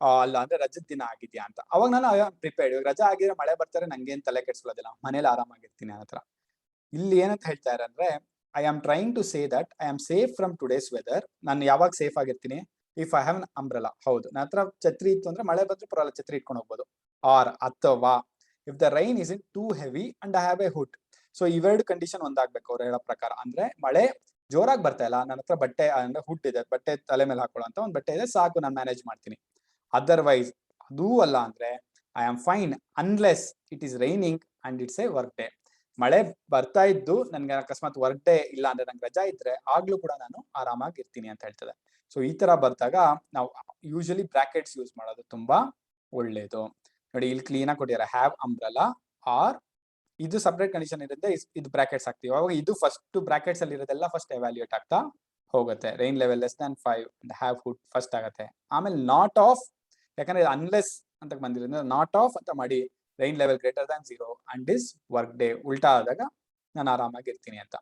ಅಲ್ಲ ಅಂದ್ರೆ ರಜದ ದಿನ ಆಗಿದ್ಯಾ ಅಂತ. ಅವಾಗ ನಾನು ಪ್ರಿಪೇರ್ಡ್, ಇವಾಗ ರಜಾ ಆಗಿದ್ರೆ ಮಳೆ ಬರ್ತಾರೆ ನಂಗೇನ್ ತಲೆ ಕೆಡ್ಸ್ಕೊಳ್ಳೋದಿಲ್ಲ, ಮನೇಲಿ ಆರಾಮಾಗಿರ್ತೀನಿ ಅನ್ನತ್ರ. ಇಲ್ಲಿ ಏನಂತ ಹೇಳ್ತಾರೆ ಅಂದ್ರೆ I am trying to say that I am safe from today's weather. ನಾನು ಯಾವಾಗ ಸೇಫ್ ಆಗಿರ್ತೀನಿ? If I have an umbrella. ಹೌದು, ನನ್ನ ಹತ್ರ ಛತ್ರಿ ಇತ್ತು ಅಂದ್ರೆ ಮಳೆ ಬಂದ್ರೆ ಪರವಾಗಿಲ್ಲ, ಛತ್ರಿ ಇಟ್ಕೊಂಡು ಹೋಗ್ಬೋದು. ಆರ್ ಅಥವಾ if the rain is in two heavy and I have A hood. So ಇವೆರಡು ಕಂಡೀಷನ್ ಒಂದಾಗ್ಬೇಕು ಅವ್ರು ಹೇಳೋ ಪ್ರಕಾರ. ಅಂದ್ರೆ ಮಳೆ ಜೋರಾಗಿ ಬರ್ತಾ ಇಲ್ಲ, ನನ್ನ ಹತ್ರ ಬಟ್ಟೆ ಅಂದ್ರೆ ಹುಡ್ ಇದೆ, ಬಟ್ಟೆ ತಲೆ ಮೇಲೆ ಹಾಕೊಳ್ಳೋ ಅಂತ ಒಂದು ಬಟ್ಟೆ ಇದೆ, ಸಾಕು ನಾನು ಮ್ಯಾನೇಜ್ ಮಾಡ್ತೀನಿ. ಅದರ್ವೈಸ್ ಅದೂ ಅಲ್ಲ ಅಂದ್ರೆ I am fine unless it is raining and it's A work day. ಮಳೆ ಬರ್ತಾ ಇದ್ದು ನನ್ಗೆ ಅಕಸ್ಮಾತ್ ವರ್ಕ್ ಡೇ ಇಲ್ಲ ಅಂದ್ರೆ ನಂಗೆ ರಜಾ ಇದ್ರೆ ಆಗ್ಲೂ ಕೂಡ ನಾನು ಆರಾಮಾಗಿ ಇರ್ತೀನಿ ಅಂತ ಹೇಳ್ತದೆ. ಸೊ ಈ ತರ ಬರ್ದಾಗ ನಾವು ಯೂಶಲಿ ಬ್ರಾಕೆಟ್ಸ್ ಯೂಸ್ ಮಾಡೋದು ತುಂಬಾ ಒಳ್ಳೇದು. ನೋಡಿ ಇಲ್ಲಿ ಕ್ಲೀನ್ ಆಗಿ ಕೊಟ್ಟಿದ್ದಾರೆ, ಹ್ಯಾವ್ ಅಂಬ್ರಲಾ ಆರ್ ಇದು ಸಪರೇಟ್ ಕಂಡೀಷನ್ ಇರುತ್ತೆ, ಇದು ಬ್ರಾಕೆಟ್ಸ್ ಹಾಕ್ತೀವಿ. ಅವಾಗ ಇದು ಫಸ್ಟ್ ಬ್ರಾಕೆಟ್ಸ್ ಅಲ್ಲಿ ಇರೋದೆಲ್ಲ ಫಸ್ಟ್ ಎವ್ಯಾಲ್ಯೂಯೇಟ್ ಆಗ್ತಾ ಹೋಗುತ್ತೆ. Rain level less than 5 and have hood first ಆಗುತ್ತೆ. ಆಮೇಲೆ ನಾಟ್ ಆಫ್, ಯಾಕಂದ್ರೆ ಅನ್ಲೆಸ್ ಅಂತ ಬಂದಿರೋದ್ರಿಂದ ನಾಟ್ ಆಫ್ ಅಂತ ಮಾಡಿ rain level greater than 0 and is work day ಉಲ್ಟಾ ಆದಾಗ ನಾನು ಆರಾಮಾಗಿ ಇರ್ತೀನಿ ಅಂತ.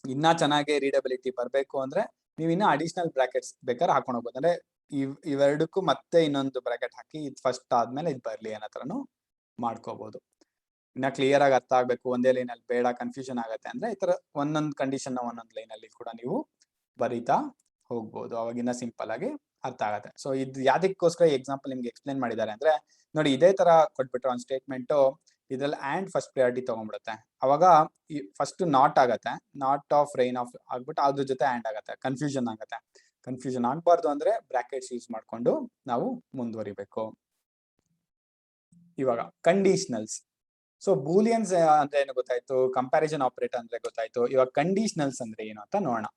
ಇನ್ನ ಚೆನ್ನಾಗಿ ರೀಡಬಿಲಿಟಿ ಬರಬೇಕು ಅಂದ್ರೆ ನೀವು ಇನ್ನ ಅಡಿಷನಲ್ ಬ್ರಾಕೆಟ್ಸ್ ಬೇಕಾದ್ರೆ ಹಾಕೊಂಡು ಹೋಗ್ಬೋದು. ಅಂದ್ರೆ ಇವೆರಡಕ್ಕೂ ಮತ್ತೆ ಇನ್ನೊಂದು ಬ್ರಾಕೆಟ್ ಹಾಕಿ ಇದು ಫಸ್ಟ್ ಆದ್ಮೇಲೆ ಇದು ಬರ್ಲಿ ಅನ್ನೋ ತರನು ಮಾಡ್ಕೋಬಹುದು. ಇನ್ನ ಕ್ಲಿಯರ್ ಆಗಿ ಅರ್ಥ ಆಗ್ಬೇಕು, ಒಂದೇ ಲೈನ್ ಅಲ್ಲಿ ಬೇಡ ಕನ್ಫ್ಯೂಷನ್ ಆಗತ್ತೆ ಅಂದ್ರೆ ಈ ತರ ಒಂದೊಂದು ಕಂಡೀಷನ್ ಒಂದೊಂದು ಲೈನ್ ಅಲ್ಲಿ ಕೂಡ ನೀವು ಬರೀತಾ ಹೋಗ್ಬೋದು, ಅವಾಗಿನ್ನ ಸಿಂಪಲ್ ಆಗಿ ಅರ್ಥ ಆಗತ್ತೆ. ಸೊ ಇದು ಯಾವ್ದಕ್ಕೋಸ್ಕರ ಎಕ್ಸಾಂಪಲ್ ನಿಮ್ಗೆ ಎಕ್ಸ್ಪ್ಲೇನ್ ಮಾಡಿದ್ದಾರೆ ಅಂದ್ರೆ ನೋಡಿ, ಇದೇ ತರ ಕೊಟ್ಬಿಟ್ರೆ ಒಂದು ಸ್ಟೇಟ್ಮೆಂಟ್ ಇದ್ರಲ್ಲಿ ಆ್ಯಂಡ್ ಫಸ್ಟ್ ಪ್ರಿಯಾರಿಟಿ ತಗೊಂಡ್ಬಿಡುತ್ತೆ. ಅವಾಗ ಫಸ್ಟ್ ನಾಟ್ ಆಗತ್ತೆ, ನಾಟ್ ಆಫ್ ರೈನ್ ಆಫ್ ಆಗ್ಬಿಟ್ಟು ಅದ್ರ ಜೊತೆ ಆ್ಯಂಡ್ ಆಗತ್ತೆ, ಕನ್ಫ್ಯೂಷನ್ ಆಗತ್ತೆ. ಕನ್ಫ್ಯೂಷನ್ ಆಗ್ಬಾರ್ದು ಅಂದ್ರೆ ಬ್ರಾಕೆಟ್ಸ್ ಯೂಸ್ ಮಾಡ್ಕೊಂಡು ನಾವು ಮುಂದುವರಿಬೇಕು. ಇವಾಗ ಕಂಡೀಷನಲ್ಸ್. ಸೊ ಬೂಲಿಯನ್ಸ್ ಅಂದ್ರೆ ಏನು ಗೊತ್ತಾಯ್ತು, ಕಂಪ್ಯಾರಿಸನ್ ಆಪರೇಟರ್ ಅಂದ್ರೆ ಗೊತ್ತಾಯ್ತು. ಇವಾಗ ಕಂಡೀಷನಲ್ಸ್ ಅಂದ್ರೆ ಏನು ಅಂತ ನೋಡೋಣ.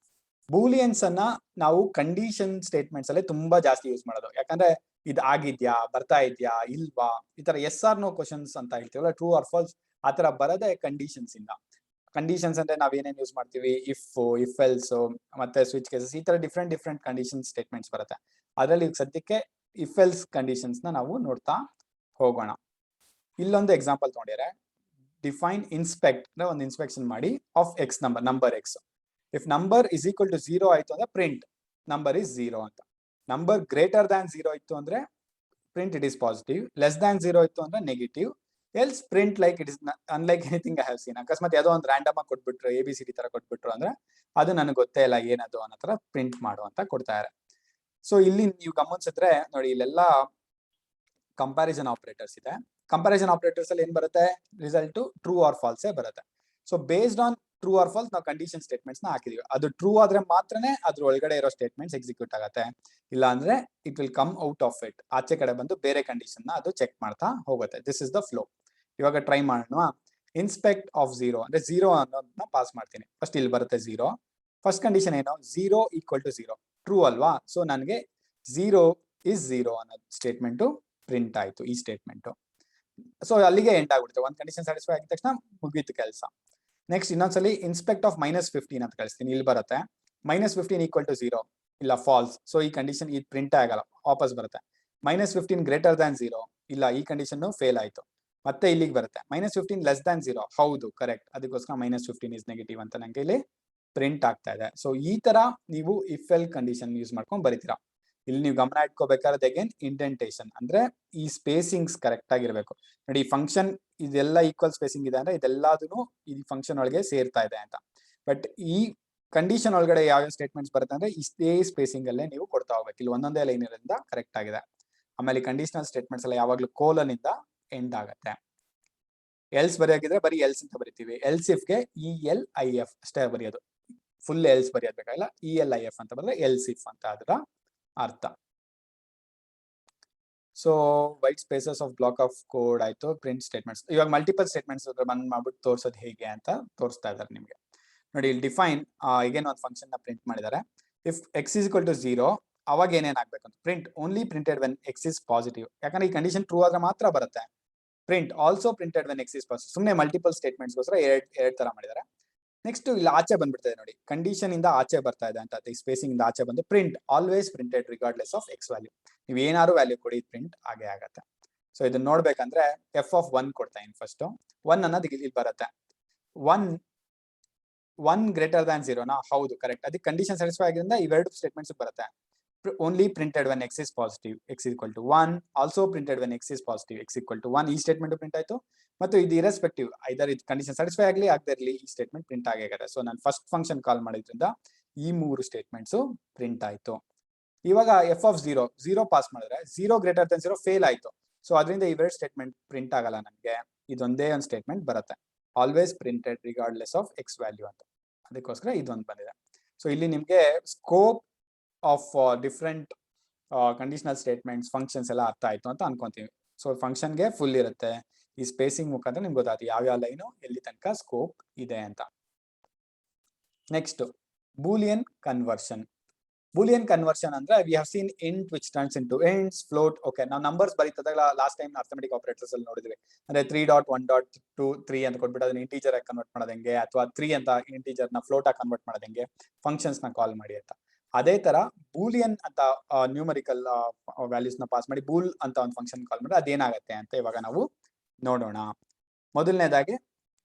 ಬೂಲಿಯನ್ಸ್ ಅನ್ನ ನಾವು ಕಂಡೀಷನ್ ಸ್ಟೇಟ್ಮೆಂಟ್ಸ್ ಅಲ್ಲೇ ತುಂಬಾ ಜಾಸ್ತಿ ಯೂಸ್ ಮಾಡೋದು. ಯಾಕಂದ್ರೆ ಇದು ಆಗಿದ್ಯಾ, ಬರ್ತಾ ಇದ್ಯಾ, ಇಲ್ವಾ, ಈ ತರ ಎಸ್ ಆರ್ ನೋ ಕ್ವಶನ್ಸ್ ಅಂತ ಹೇಳ್ತೀವಲ್ಲ, ಟ್ರೂ ಆರ್ ಫಾಲ್ಸ್, ಆ ತರ ಬರದೆ ಕಂಡೀಷನ್ಸ್ ಇಂದ. ಕಂಡೀಷನ್ಸ್ ಅಂದ್ರೆ ನಾವ್ ಏನೇನ್ ಯೂಸ್ ಮಾಡ್ತೀವಿ, ಇಫ್ ಎಲ್ಸ್ ಮತ್ತೆ ಸ್ವಿಚ್ ಕೇಸಸ್, ಈ ತರ ಡಿಫ್ರೆಂಟ್ ಕಂಡೀಷನ್ ಸ್ಟೇಟ್ಮೆಂಟ್ಸ್ ಬರುತ್ತೆ. ಅದ್ರಲ್ಲಿ ಸದ್ಯಕ್ಕೆ ಇಫ್ ಎಲ್ಸ್ ಕಂಡೀಷನ್ಸ್ ನ ನಾವು ನೋಡ್ತಾ ಹೋಗೋಣ. ಇಲ್ಲೊಂದು ಎಕ್ಸಾಂಪಲ್ ತಗೊಂಡಿದ್ದಾರೆ, ಡಿಫೈನ್ ಇನ್ಸ್ಪೆಕ್ಟ್ ಅಂದ್ರೆ ಒಂದು ಇನ್ಸ್ಪೆಕ್ಷನ್ ಮಾಡಿ of x number x. If number is equal to 0 ಆಯ್ತು ಅಂದ್ರೆ ಪ್ರಿಂಟ್ ನಂಬರ್ ಇಸ್ 0 ಅಂತ. ನಂಬರ್ ಗ್ರೇಟರ್ ದ್ಯಾನ್ 0 ಇತ್ತು ಅಂದ್ರೆ print it is positive, less than 0 ಇತ್ತು ಅಂದ್ರೆ negative, else print like it is unlike anything I have seen. ಅಕಸ್ಮಾತ್ ಯಾವುದೋ ಒಂದು ರ್ಯಾಂಡಮ್ ಆಗಿ ಕೊಟ್ಬಿಟ್ರು, ABCD ತರ ಕೊಟ್ಬಿಟ್ರು ಅಂದ್ರೆ ಅದು ನನಗೆ ಗೊತ್ತೇ ಇಲ್ಲ ಏನದು ಅನ್ನೋ ತರ ಪ್ರಿಂಟ್ ಮಾಡು ಅಂತ ಕೊಡ್ತಾರೆ. ಸೊ ಇಲ್ಲಿ ನೀವು ಗಮನಿಸಿದ್ರೆ ನೋಡಿ, ಇಲ್ಲೆಲ್ಲ ಕಂಪ್ಯಾರಿಸನ್ ಆಪರೇಟರ್ಸ್ ಇದೆ. ಕಂಪ್ಯಾರಿಸನ್ ಆಪರೇಟರ್ಸ್ ಅಲ್ಲಿ ಏನ್ ಬರುತ್ತೆ, ರಿಸಲ್ಟ್ ಟ್ರೂ ಆರ್ ಫಾಲ್ಸ್ ಬರುತ್ತೆ. So based on true or falls ನಾವು ಕಂಡೀಷನ್ ಸ್ಟೇಟ್ಮೆಂಟ್ಸ್ ನ ಹಾಕಿದೀವಿ. ಅದು ಟ್ರೂ ಆದ್ರೆ ಮಾತ್ರನೇ ಅದ್ರ ಒಳಗಡೆ ಇರೋ ಸ್ಟೇಟ್ಮೆಂಟ್ಸ್ ಎಕ್ಸಿಕ್ಯೂಟ್ ಆಗುತ್ತೆ, ಇಲ್ಲ ಅಂದ್ರೆ it will come out of it, ಆಚೆ ಕಡೆ ಬಂದು ಬೇರೆ ಕಂಡೀಷನ್ ನ ಅದು ಚೆಕ್ ಮಾಡ್ತಾ ಹೋಗುತ್ತೆ. This is the flow. ಇವಾಗ ಟ್ರೈ ಮಾಡೋಣ. ಇನ್ಸ್ಪೆಕ್ಟ್ ಆಫ್ 0 ಅಂದ್ರೆ 0 ಅನ್ನೋದನ್ನ ಪಾಸ್ ಮಾಡ್ತೀನಿ. ಫಸ್ಟ್ ಇಲ್ಲಿ ಬರುತ್ತೆ 0. ಫಸ್ಟ್ ಕಂಡೀಷನ್ ಏನು, 0 ಈಕ್ವಲ್ ಟು 0 ಟ್ರೂ ಅಲ್ವಾ. ಸೊ ನನಗೆ 0 ಇಸ್ 0 ಅನ್ನೋ ಸ್ಟೇಟ್ಮೆಂಟ್ ಪ್ರಿಂಟ್ ಆಯ್ತು, ಈ ಸ್ಟೇಟ್ಮೆಂಟ್. ಸೊ ಅಲ್ಲಿಗೆ ಎಂಡ್ ಆಗ್ಬಿಡುತ್ತೆ. ಒಂದು ಕಂಡೀಷನ್ ಸ್ಯಾಟಿಸ್ಫೈ ಆಗಿದ ತಕ್ಷಣ ಮುಗೀತು ಕೆಲಸ. ನೆಕ್ಸ್ಟ್ ಇನ್ನೊಂದ್ಸಲಿ ಇನ್ಸ್ಪೆಕ್ಟ್ ಆಫ್ -15 ಅಂತ ಕಳಿಸ್ತೀನಿ. ಇಲ್ಲಿ ಬರುತ್ತೆ -15 ಈಕ್ವಲ್ ಟು 0, ಇಲ್ಲ ಫಾಲ್ಸ್. ಸೊ ಈ ಕಂಡೀಷನ್ ಇದು ಪ್ರಿಂಟ್ ಆಗಲ್ಲ, ವಾಪಸ್ ಬರುತ್ತೆ. -15 ಗ್ರೇಟರ್ ದ್ಯಾನ್ 0, ಇಲ್ಲ ಈ ಕಂಡೀಷನ್ ಫೇಲ್ ಆಯ್ತು. ಮತ್ತೆ ಇಲ್ಲಿಗೆ ಬರುತ್ತೆ -15 ಲೆಸ್ ದ್ಯಾನ್ 0, ಹೌದು ಕರೆಕ್ಟ್, ಅದಕ್ಕೋಸ್ಕರ -15 ಇಸ್ ನೆಗೆಟಿವ್ ಅಂತ ನಂಗೆ ಇಲ್ಲಿ ಪ್ರಿಂಟ್ ಆಗ್ತಾ ಇದೆ. ಸೊ ಈ ತರ ನೀವು ಇಫ್ ಎಲ್ ಕಂಡೀಷನ್ ಯೂಸ್ ಮಾಡ್ಕೊಂಡು ಬರೀತೀರಾ. ಇಲ್ಲಿ ನೀವು ಗಮನ ಇಟ್ಕೋಬೇಕಾದ್ರೆ ಅಗೇನ್ ಇಂಡೆಂಟೇಷನ್ ಅಂದ್ರೆ ಈ ಸ್ಪೇಸಿಂಗ್ಸ್ ಕರೆಕ್ಟ್ ಆಗಿರ್ಬೇಕು. ನೋಡಿ ಈ ಫಂಕ್ಷನ್ ಇದೆಲ್ಲ ಈಕ್ವಲ್ ಸ್ಪೇಸಿಂಗ್ ಇದೆ ಅಂದ್ರೆ ಇದೆಲ್ಲದೂ ಈ ಫಂಕ್ಷನ್ ಒಳಗೆ ಸೇರ್ತಾ ಇದೆ ಅಂತ. ಬಟ್ ಈ ಕಂಡೀಷನ್ ಒಳಗಡೆ ಯಾವ ಸ್ಟೇಟ್ಮೆಂಟ್ಸ್ ಬರುತ್ತೆ ಅಂದ್ರೆ ಇಷ್ಟೇ ಸ್ಪೇಸಿಂಗ್ ಅಲ್ಲೇ ನೀವು ಕೊಡ್ತಾ ಹೋಗ್ಬೇಕು. ಇಲ್ಲಿ ಒಂದೊಂದೇ ಲೈನ್ ಇರೋದ್ರಿಂದ ಕರೆಕ್ಟ್ ಆಗಿದೆ. ಆಮೇಲೆ ಕಂಡೀಷನಲ್ ಸ್ಟೇಟ್ಮೆಂಟ್ಸ್ ಎಲ್ಲ ಯಾವಾಗ್ಲೂ ಕೋಲನ್ ಇಂದ ಎಂಡ್ ಆಗುತ್ತೆ. ಎಲ್ಸ್ ಬರೆಯಾಗಿದ್ರೆ ಬರೀ ಎಲ್ಸ್ ಅಂತ ಬರಿತೀವಿ. ಎಲ್ಸ್ ಇಫ್ ಗೆ ELIF ಅಷ್ಟೇ ಬರೆಯೋದು, ಫುಲ್ ಎಲ್ಸ್ ಬರೆಯೋದು ಬೇಕಾಗಿಲ್ಲ. ELIF ಅಂತ ಬಂದ್ರೆ ಎಲ್ಸ್ ಇಫ್ ಅಂತ ಅದರ ಅರ್ಥ. So white spaces of block of code ಆಯ್ತು. ಪ್ರಿಂಟ್ ಸ್ಟೇಟ್ಮೆಂಟ್ಸ್, ಇವಾಗ ಮಲ್ಟಿಪಲ್ ಸ್ಟೇಟ್ಮೆಂಟ್ಸ್ ಬಂದ್ ಮಾಡ್ಬಿಟ್ಟು ತೋರ್ಸೋದು ಹೇಗೆ ಅಂತ ತೋರಿಸ್ತಾ ಇದ್ದಾರೆ ನಿಮ್ಗೆ. ನೋಡಿ ಇಲ್ಲಿ ಡಿಫೈನ್ ಈಗೇನು ಒಂದು ಫಂಕ್ಷನ್ ನ ಪ್ರಿಂಟ್ ಮಾಡಿದ್ದಾರೆ. If x is equal to 0 ಅವಾಗ ಏನೇನ್ ಆಗ್ಬೇಕಂತ print only printed when x is positive, ಯಾಕಂದ್ರೆ ಈ ಕಂಡೀಷನ್ ಟ್ರೂ ಆದ್ರೆ ಮಾತ್ರ ಬರುತ್ತೆ. Print also printed when x is positive, ಸುಮ್ಮನೆ ಮಲ್ಟಿಪಲ್ ಸ್ಟೇಟ್ಮೆಂಟ್ಸ್ಗೋಸ್ಕರ ಎರಡ್ ತರ ಮಾಡಿದ್ದಾರೆ. ನೆಕ್ಸ್ಟ್ ಇಲ್ಲಿ ಆಚೆ ಬಂದ್ಬಿಡ್ತದೆ ನೋಡಿ, ಕಂಡೀಷನ್ ಇಂದ ಆಚೆ ಬರ್ತಾ ಇದೆ ಅಂತ, ಈ ಸ್ಪೇಸಿಂಗ್ ಇಂದ ಆಚೆ ಬಂದು print always printed regardless of X value, ನೀವು ಏನಾದ್ರು ವ್ಯಾಲ್ಯೂ ಕೊಡಿ ಪ್ರಿಂಟ್ ಆಗೇ ಆಗತ್ತೆ. ಸೊ ಇದನ್ನ ನೋಡ್ಬೇಕಂದ್ರೆ ಎಫ್ ಆಫ್ 1 ಕೊಡ್ತಾ ಇನ್ ಫಸ್ಟ್ 1 ಅನ್ನೋದು ಇಲ್ಲಿ ಬರುತ್ತೆ. ಒನ್ ಗ್ರೇಟರ್ ದ್ಯಾನ್ 0 ನಾ, ಹೌದು ಕರೆಕ್ಟ್, ಅದಕ್ಕೆ ಕಂಡೀಷನ್ ಸ್ಯಾಟಿಸ್ಫೈ ಆಗಿದ್ರಿಂದ ಇವೆರಡು ಸ್ಟೇಟ್ಮೆಂಟ್ಸ್ ಬರುತ್ತೆ. Only printed when x is positive x equal to 1, also printed when x is positive x equal to 1, ಈ ಸ್ಟೇಟ್ಮೆಂಟ್ ಪ್ರಿಂಟ್ ಆಯ್ತು. ಮತ್ತು ಇದು ಇರೆಸ್ಪೆಕ್ಟಿವ್ ಐದರ್ ಇದು ಕಂಡೀಷನ್ ಸ್ಯಾಟಿಸ್ಫೈ ಆಗಲಿ ಆಗದೆ ಇರಲಿ ಈ ಸ್ಟೇಟ್ಮೆಂಟ್ ಪ್ರಿಂಟ್ ಆಗೇ. ಸೊ ನಾನು ಫಸ್ಟ್ ಫಂಕ್ಷನ್ ಕಾಲ್ ಮಾಡಿದ್ರಿಂದ ಈ 3 ಸ್ಟೇಟ್ಮೆಂಟ್ಸ್ ಪ್ರಿಂಟ್ ಆಯ್ತು. ಇವಾಗ ಎಫ್ ಆಫ್ 0 ಪಾಸ್ ಮಾಡಿದ್ರೆ 0 ಗ್ರೇಟರ್ ದನ್ 0 ಫೇಲ್ ಆಯ್ತು. ಸೊ ಅದರಿಂದ ಇವೆರಡು ಸ್ಟೇಟ್ಮೆಂಟ್ ಪ್ರಿಂಟ್ ಆಗಲ್ಲ, ನನಗೆ ಇದೊಂದೇ ಒಂದು ಸ್ಟೇಟ್ಮೆಂಟ್ ಬರುತ್ತೆ, always printed regardless of X value ಅಂತ. ಅದಕ್ಕೋಸ್ಕರ ಇದೊಂದು ಬಂದಿದೆ. ಸೊ ಇಲ್ಲಿ ನಿಮ್ಗೆ scope of different conditional statements functions ಎಲ್ಲ ಅರ್ಥ ಆಯ್ತು ಅಂತ ಅನ್ಕೊಂತೀವಿ. ಸೊ ಫಂಕ್ಷನ್ಗೆ ಫುಲ್ ಇರುತ್ತೆ, ಈ ಸ್ಪೇಸಿಂಗ್ ಮುಖಾಂತರ ನಿಮ್ಗೆ ಗೊತ್ತಾಯ್ತು ಯಾವ್ಯಾವ ಲೈನು ಎಲ್ಲಿ ತನಕ ಸ್ಕೋಪ್ ಇದೆ ಅಂತ. Next Boolean conversion. Boolean conversion ಅಂದ್ರೆ we have seen int which turns into ints, float. Okay, ನಾವು ನಂಬರ್ಸ್ ಬರೀತದಾಗ ಲಾಸ್ಟ್ ಟೈಮ್ ಅರ್ಥಮೆಟಿಕ್ ಆಪರೇಟರ್ಸ್ ಅಲ್ಲಿ ನೋಡಿದ್ವಿ, ಅಂದ್ರೆ 3.1.2 ಅಂತ ಕೊಟ್ಬಿಟ್ಟು ಅದನ್ನ ಇಂಟೀಜರ್ ಆಗಿ ಕನ್ವರ್ಟ್ ಮಾಡೋದು ಹೆಂಗೆ, ಅಥವಾ 3 ಅಂತ ಇಂಟೀಜರ್ ನ ಫ್ಲೋಟ್ ಆಗಿ ಕನ್ವರ್ಟ್ ಮಾಡೋದು ಹೆಂಗೆ, ಫಂಕ್ಷನ್ಸ್ ನ ಕಾಲ್ ಮಾಡಿ ಅಂತ. ಅದೇ ತರ ಬೂಲಿಯನ್ ಅಂತ ನ್ಯೂಮರಿಕಲ್ ವ್ಯಾಲ್ಯೂಸ್ ನ ಪಾಸ್ ಮಾಡಿ ಬೂಲ್ ಅಂತ ಒಂದು ಫಂಕ್ಷನ್ ಕಾಲ್ ಮಾಡಿ ಅದೇನಾಗತ್ತೆ ಅಂತ ಇವಾಗ ನಾವು ನೋಡೋಣ. ಮೊದಲನೇದಾಗಿ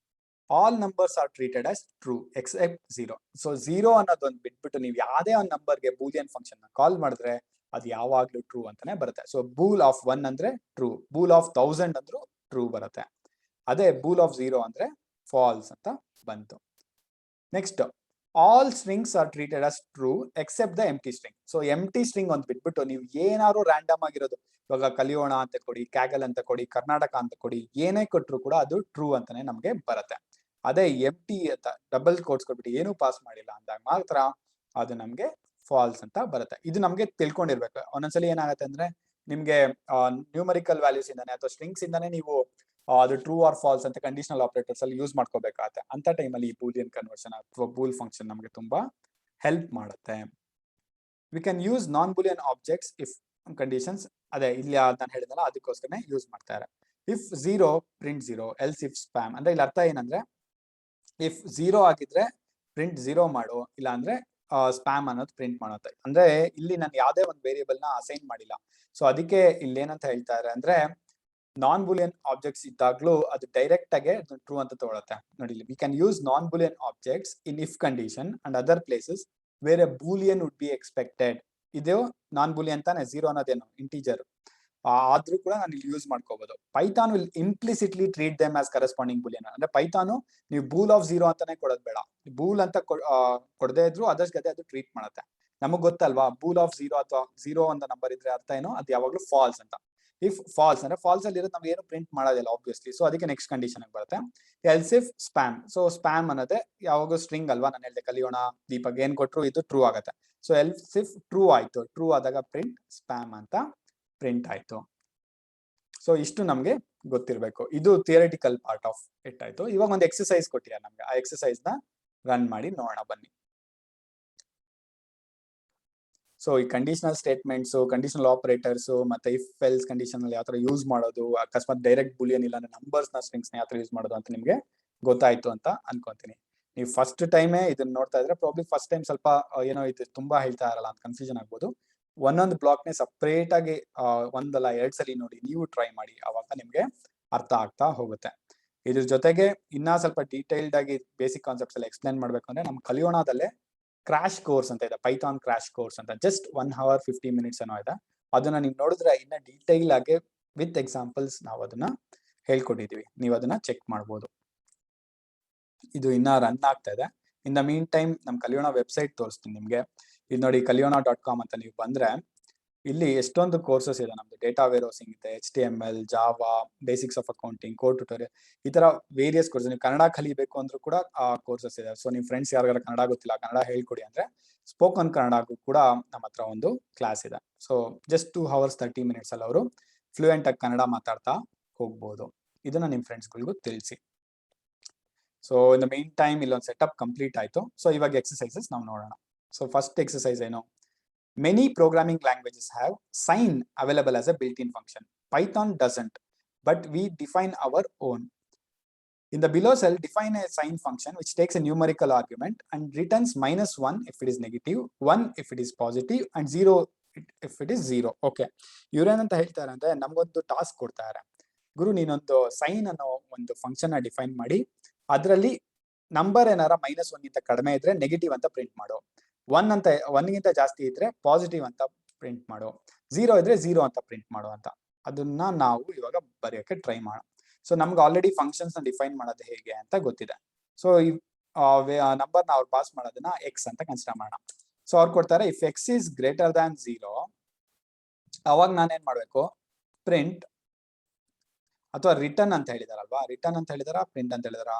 all numbers are treated as true except 0. So 0 ಅನ್ನೋದೊಂದು ಬಿಟ್ಬಿಟ್ಟು ನೀವು ಯಾವುದೇ ಒಂದು ನಂಬರ್ಗೆ ಬೂಲಿಯನ್ ಫಂಕ್ಷನ್ ನ ಕಾಲ್ ಮಾಡಿದ್ರೆ ಅದು ಯಾವಾಗ್ಲೂ ಟ್ರೂ ಅಂತಾನೆ ಬರುತ್ತೆ. ಸೊ ಬೂಲ್ ಆಫ್ 1 ಅಂದ್ರೆ ಟ್ರೂ, ಬೂಲ್ ಆಫ್ 1000 ಅಂದ್ರೂ ಟ್ರೂ ಬರುತ್ತೆ. ಅದೇ ಬೂಲ್ ಆಫ್ 0 ಅಂದ್ರೆ ಫಾಲ್ಸ್ ಅಂತ ಬಂತು. Next all strings are treated as true except the empty string. So empty string ಒಂದು ಬಿಟ್ಬಿಟ್ಟು ನೀವು ಏನಾದ್ರು ರ್ಯಾಂಡಮ್ ಆಗಿರೋದು, ಇವಾಗ ಕಲಿಯೋಣ ಅಂತ ಕೊಡಿ, ಕ್ಯಾಗಲ್ ಅಂತ ಕೊಡಿ, ಕರ್ನಾಟಕ ಅಂತ ಕೊಡಿ, ಏನೇ ಕೊಟ್ಟರು ಕೂಡ ಅದು ಟ್ರೂ ಅಂತಾನೆ ನಮ್ಗೆ ಬರುತ್ತೆ. ಅದೇ ಎಂಟಿ ಅಂತ ಡಬಲ್ ಕೋಟ್ಸ್ ಕೊಟ್ಬಿಟ್ಟು ಏನು ಪಾಸ್ ಮಾಡಿಲ್ಲ ಅಂದಾಗ ಮಾತ್ರ ಅದು ನಮ್ಗೆ ಫಾಲ್ಸ್ ಅಂತ ಬರುತ್ತೆ. ಇದು ನಮ್ಗೆ ತಿಳ್ಕೊಂಡಿರ್ಬೇಕು. ಒಂದೊಂದ್ಸಲಿ ಏನಾಗುತ್ತೆ ಅಂದ್ರೆ ನಿಮ್ಗೆ ನ್ಯೂಮರಿಕಲ್ ವ್ಯಾಲ್ಯೂಸ್ ಇಂದಾನೆ ಅಥವಾ ಸ್ಟ್ರಿಂಗ್ಸ್ ಇಂದಾನೆ ನೀವು ಅದು ಟ್ರೂ ಆರ್ ಫಾಲ್ಸ್ ಅಂತ ಕಂಡೀಷನಲ್ ಆಪರೇಟರ್ಸ್ ಅಲ್ಲಿ ಯೂಸ್ ಮಾಡ್ಕೋಬೇಕಾಗತ್ತೆ. ಅಂತ ಟೈಮಲ್ಲಿ ಈ ಬೂಲಿಯನ್ ಕನ್ವರ್ಷನ್ ಅಥವಾ ಬೂಲ್ ಫಂಕ್ಷನ್ ನಮಗೆ ತುಂಬಾ ಹೆಲ್ಪ್ ಮಾಡುತ್ತೆ. We can use non Boolean objects if conditions, ಅದೇ ಇಲ್ಲಿ ನಾನು ಹೇಳಿದಲ್ಲ ಅದಕ್ಕೋಸ್ಕರನೇ ಯೂಸ್ ಮಾಡ್ತಾರೆ. If 0 print 0 else if spam. ಅಂದ್ರೆ ಇಲ್ಲಿ ಅರ್ಥ ಏನಂದ್ರೆ ಇಫ್ 0 ಆಗಿದ್ರೆ ಪ್ರಿಂಟ್ 0 ಮಾಡು, ಇಲ್ಲ ಅಂದ್ರೆ ಸ್ಪ್ಯಾಮ್ ಅನ್ನೋದು ಪ್ರಿಂಟ್ ಮಾಡುತ್ತೆ. ಅಂದ್ರೆ ಇಲ್ಲಿ ನಾನು ಯಾವುದೇ ಒಂದು ವೇರಿಯೇಬಲ್ ನ ಅಸೈನ್ ಮಾಡಿಲ್ಲ. ಸೊ ಅದಕ್ಕೆ ಇಲ್ಲಿ ಏನಂತ ಹೇಳ್ತಾರೆ ಅಂದ್ರೆ ನಾನ್ ಬೂಲಿಯನ್ ಆಬ್ಜೆಕ್ಟ್ಸ್ ಇದ್ದಾಗ್ಲೂ ಅದು ಡೈರೆಕ್ಟ್ ಆಗಿ ಟ್ರೂ ಅಂತ ತಗೊಳುತ್ತೆ. ನೋಡಿ, we can use non Boolean objects in if condition and other places where A Boolean would be expected. ಇದು ನಾನ್ ಬೂಲಿಯನ್ ತಾನೆ, 0 ಅನ್ನೋದೇನು ಇಂಟೀಜರ್, ಆದ್ರೂ ಕೂಡ ನಾನು ಇಲ್ಲಿ ಯೂಸ್ ಮಾಡ್ಕೋಬಹುದು. Python will implicitly treat them as corresponding Boolean. ಅಂದ್ರೆ ಪೈಥಾನು ನೀವು ಬೂಲ್ ಆಫ್ 0 ಅಂತಾನೆ ಕೊಡೋದು ಬೇಡ, ಬೂಲ್ ಅಂತ ಕೊಡದೇ ಇದ್ರು ಅದಷ್ಟು ಗತೆ ಅದು ಟ್ರೀಟ್ ಮಾಡುತ್ತೆ. ನಮಗ್ ಗೊತ್ತಲ್ವಾ ಬೂಲ್ ಆಫ್ 0 ಅಥವಾ 0 ಅಂತ ನಂಬರ್ ಇದ್ರೆ ಅರ್ಥ ಏನೋ ಅದು ಯಾವಾಗ್ಲೂ ಫಾಲ್ಸ್ ಅಂತ. ಇಫ್ ಫಾಲ್ಸ್ ಅಂದ್ರೆ ಫಾಲ್ಸ್ ಅಲ್ಲಿ ಇರೋದು ನಾವು ಏನು ಪ್ರಿಂಟ್ ಮಾಡೋದಿಲ್ಲ ಆಬ್ವಿಯಸ್ಲಿ. ಸೊ ಅದಕ್ಕೆ ನೆಕ್ಸ್ಟ್ ಕಂಡೀಷನ್ ಬರುತ್ತೆ else if spam. So spam ಅನ್ನೋದೇ ಯಾವಾಗೂ ಸ್ಟ್ರಿಂಗ್ ಅಲ್ವಾ, ನಾನು ಹೇಳ್ದೆ ಕಲಿಯೋಣ ದೀಪಕ್ ಏನ್ ಕೊಟ್ರು ಇದು ಟ್ರೂ ಆಗುತ್ತೆ. ಸೊ ಎಲ್ಸ್ ಇಫ್ ಟ್ರೂ ಆಯ್ತು, ಟ್ರೂ ಆದಾಗ ಪ್ರಿಂಟ್ ಸ್ಪ್ಯಾಮ್ ಅಂತ ಪ್ರಿಂಟ್ ಆಯ್ತು. ಸೊ ಇಷ್ಟು ನಮ್ಗೆ ಗೊತ್ತಿರ್ಬೇಕು. ಇದು ಥಿಯರಿಟಿಕಲ್ ಪಾರ್ಟ್ ಆಫ್ ಇಟ್ ಆಯ್ತು. ಇವಾಗ ಒಂದು ಎಕ್ಸರ್ಸೈಸ್ ಕೊಟ್ಟಿದ್ದಾರೆ ನಮ್ಗೆ, ಆ ಎಕ್ಸರ್ಸೈಸ್ ನ ರನ್ ಮಾಡಿ ನೋಡೋಣ ಬನ್ನಿ. ಸೊ ಈ ಕಂಡೀಷನಲ್ ಸ್ಟೇಟ್ಮೆಂಟ್ಸ್, ಕಂಡೀಷನಲ್ ಆಪರೇಟರ್ಸ್ ಮತ್ತೆ ಇಫ್ ಎಲ್ಸ್ ಕಂಡೀಷನ್ ಯಾವ ತರ ಯೂಸ್ ಮಾಡೋದು, ಅಕಸ್ಮಾತ್ ಡೈರೆಕ್ಟ್ ಬೂಲಿಯನ್ ಇಲ್ಲ ನಂಬರ್ಸ್ ನ ಸ್ಟ್ರಿಂಗ್ಸ್ ನ ಯಾವ ತರ ಯೂಸ್ ಮಾಡೋದು ಅಂತ ನಿಮ್ಗೆ ಗೊತ್ತಾಯ್ತು ಅಂತ ಅನ್ಕೊಂತೀನಿ. ನೀವು ಫಸ್ಟ್ ಟೈಮೇ ಇದನ್ನ ನೋಡ್ತಾ ಇದ್ರೆ ಪ್ರಾಬ್ಲಿ ಫಸ್ಟ್ ಟೈಮ್ ಸ್ವಲ್ಪ ಏನೋ ಇದು ತುಂಬಾ ಹೇಳ್ತಾ ಇರಲ್ಲ ಅಂತ ಕನ್ಫ್ಯೂಷನ್ ಆಗ್ಬೋದು. ಒಂದೊಂದು ಬ್ಲಾಕ್ ನೇ ಸಪ್ರೇಟ್ ಆಗಿ ಒಂದಲ್ಲ 2 ಸಲ ನೋಡಿ, ನೀವು ಟ್ರೈ ಮಾಡಿ, ಅವಾಗ ನಿಮ್ಗೆ ಅರ್ಥ ಆಗ್ತಾ ಹೋಗುತ್ತೆ. ಇದ್ರ ಜೊತೆಗೆ ಇನ್ನ ಸ್ವಲ್ಪ ಡೀಟೈಲ್ಡ್ ಆಗಿ ಬೇಸಿಕ್ ಕಾನ್ಸೆಪ್ಟ್ಸ್ ಎಲ್ಲ ಎಕ್ಸ್ಪ್ಲೇನ್ ಮಾಡ್ಬೇಕು ಅಂದ್ರೆ ನಮ್ ಕಲಿಯೋಣದಲ್ಲೇ ಕ್ರಾಶ್ ಕೋರ್ಸ್ ಅಂತ ಇದೆ, ಪೈಥಾನ್ ಕ್ರಾಶ್ ಕೋರ್ಸ್ ಅಂತ, ಜಸ್ಟ್ 1 hour 50 minutes ಏನೋ ಇದೆ. ಅದನ್ನ ನೀವು ನೋಡಿದ್ರೆ ಇನ್ನ ಡೀಟೈಲ್ ಆಗಿ ವಿತ್ ಎಕ್ಸಾಂಪಲ್ಸ್ ನಾವು ಅದನ್ನ ಹೇಳ್ಕೊಟ್ಟಿದೀವಿ, ನೀವು ಅದನ್ನ ಚೆಕ್ ಮಾಡ್ಬೋದು. ಇದು ಇನ್ನ ರನ್ ಆಗ್ತಾ ಇದೆ. ಇನ್ ದ ಮೀನ್ ಟೈಮ್ ನಮ್ ಕಲಿಯೋಣ ವೆಬ್ಸೈಟ್ ತೋರಿಸ್ತೀನಿ ನಿಮ್ಗೆ. ಇದು ನೋಡಿ kaliona.com ಅಂತ ನೀವು ಬಂದ್ರೆ ಇಲ್ಲಿ ಎಷ್ಟೊಂದು ಕೋರ್ಸಸ್ ಇದೆ ನಮ್ದು. ಡೇಟಾ ವೇರ್ ಹೌಸಿಂಗ್ ಇದೆ, HTML, Java, basics of accounting, code tutorial, ಈ ತರ ವೇರಿಯಸ್ ಕೋರ್ಸ್. ನೀವು ಕನ್ನಡ ಕಲಿಬೇಕು ಅಂದ್ರೂ ಕೂಡ ಕೋರ್ಸಸ್ ಇದೆ. ಸೊ ನಿಮ್ ಫ್ರೆಂಡ್ಸ್ ಯಾರಿಗಾರ ಕನ್ನಡ ಗೊತ್ತಿಲ್ಲ, ಕನ್ನಡ ಹೇಳ್ಕೊಡಿ ಅಂದ್ರೆ ಸ್ಪೋಕನ್ ಕನ್ನಡಕ್ಕೂ ಕೂಡ ನಮ್ಮ ಹತ್ರ ಒಂದು ಕ್ಲಾಸ್ ಇದೆ. ಸೊ ಜಸ್ಟ್ 2 hours 30 minutes ಅಲ್ಲಿ ಅವರು ಫ್ಲೂಯೆಂಟ್ ಆಗಿ ಕನ್ನಡ ಮಾತಾಡ್ತಾ ಹೋಗ್ಬೋದು. ಇದನ್ನ ನಿಮ್ ಫ್ರೆಂಡ್ಸ್ಗಳಿಗೂ ತಿಳಿಸಿ. So in the main time ಇಲ್ಲೊಂದು ಸೆಟಪ್ ಕಂಪ್ಲೀಟ್ ಆಯ್ತು. ಸೊ ಇವಾಗ ಎಕ್ಸರ್ಸೈಸಸ್ ನಾವು ನೋಡೋಣ. ಸೊ ಫಸ್ಟ್ ಎಕ್ಸಸೈಸ್ ಏನು, many programming languages have sign available as a built in function. Python doesn't, but we define our own. In the below cell, define a sign function which takes a numerical argument and returns -1 if it is negative, 1 if it is positive, and 0 if it is 0. Okay. ಇವ್ರೇನಂತ ಹೇಳ್ತಾರೆ ಅಂದ್ರೆ, ನಮ್ಗೊಂದು task ಕೊಡ್ತಾರೆ, ಗುರು ನೀನೊಂದು sign ಅನ್ನೋ ಒಂದು function define ಮಾಡಿ, ಅದರಲ್ಲಿ number ಏನಾರ -1 ಗಿಂತ ಕಡಿಮೆ ಇದ್ರೆ ನೆಗೆಟಿವ್ ಅಂತ ಪ್ರಿಂಟ್ ಮಾಡು, 1 ಗಿಂತ ಜಾಸ್ತಿ ಇದ್ರೆ ಪಾಸಿಟಿವ್ ಅಂತ ಪ್ರಿಂಟ್ ಮಾಡು, 0 ಇದ್ರೆ 0 ಅಂತ ಪ್ರಿಂಟ್ ಮಾಡು ಅಂತ. ಅದನ್ನ ನಾವು ಇವಾಗ ಬರೆಯೋಕೆ ಟ್ರೈ ಮಾಡೋಣ. ಸೊ ನಮ್ಗೆ ಆಲ್ರೆಡಿ ಫಂಕ್ಷನ್ಸ್ ನ ಡಿಫೈನ್ ಮಾಡೋದು ಹೇಗೆ ಅಂತ ಗೊತ್ತಿದೆ. ಸೊ ಈ ನಂಬರ್ ನ ಅವ್ರು ಪಾಸ್ ಮಾಡೋದನ್ನ ಎಕ್ಸ್ ಅಂತ ಕನ್ಸಿಡರ್ ಮಾಡೋಣ. ಸೊ ಅವ್ರು ಕೊಡ್ತಾರೆ, if x is greater than 0, ಅವಾಗ ನಾನೇನ್ ಮಾಡ್ಬೇಕು, ಪ್ರಿಂಟ್ ಅಥವಾ ರಿಟರ್ನ್ ಅಂತ ಹೇಳಿದಾರಲ್ವಾ, ರಿಟರ್ನ್ ಅಂತ ಹೇಳಿದಾರ ಪ್ರಿಂಟ್ ಅಂತ ಹೇಳಿದಾರ,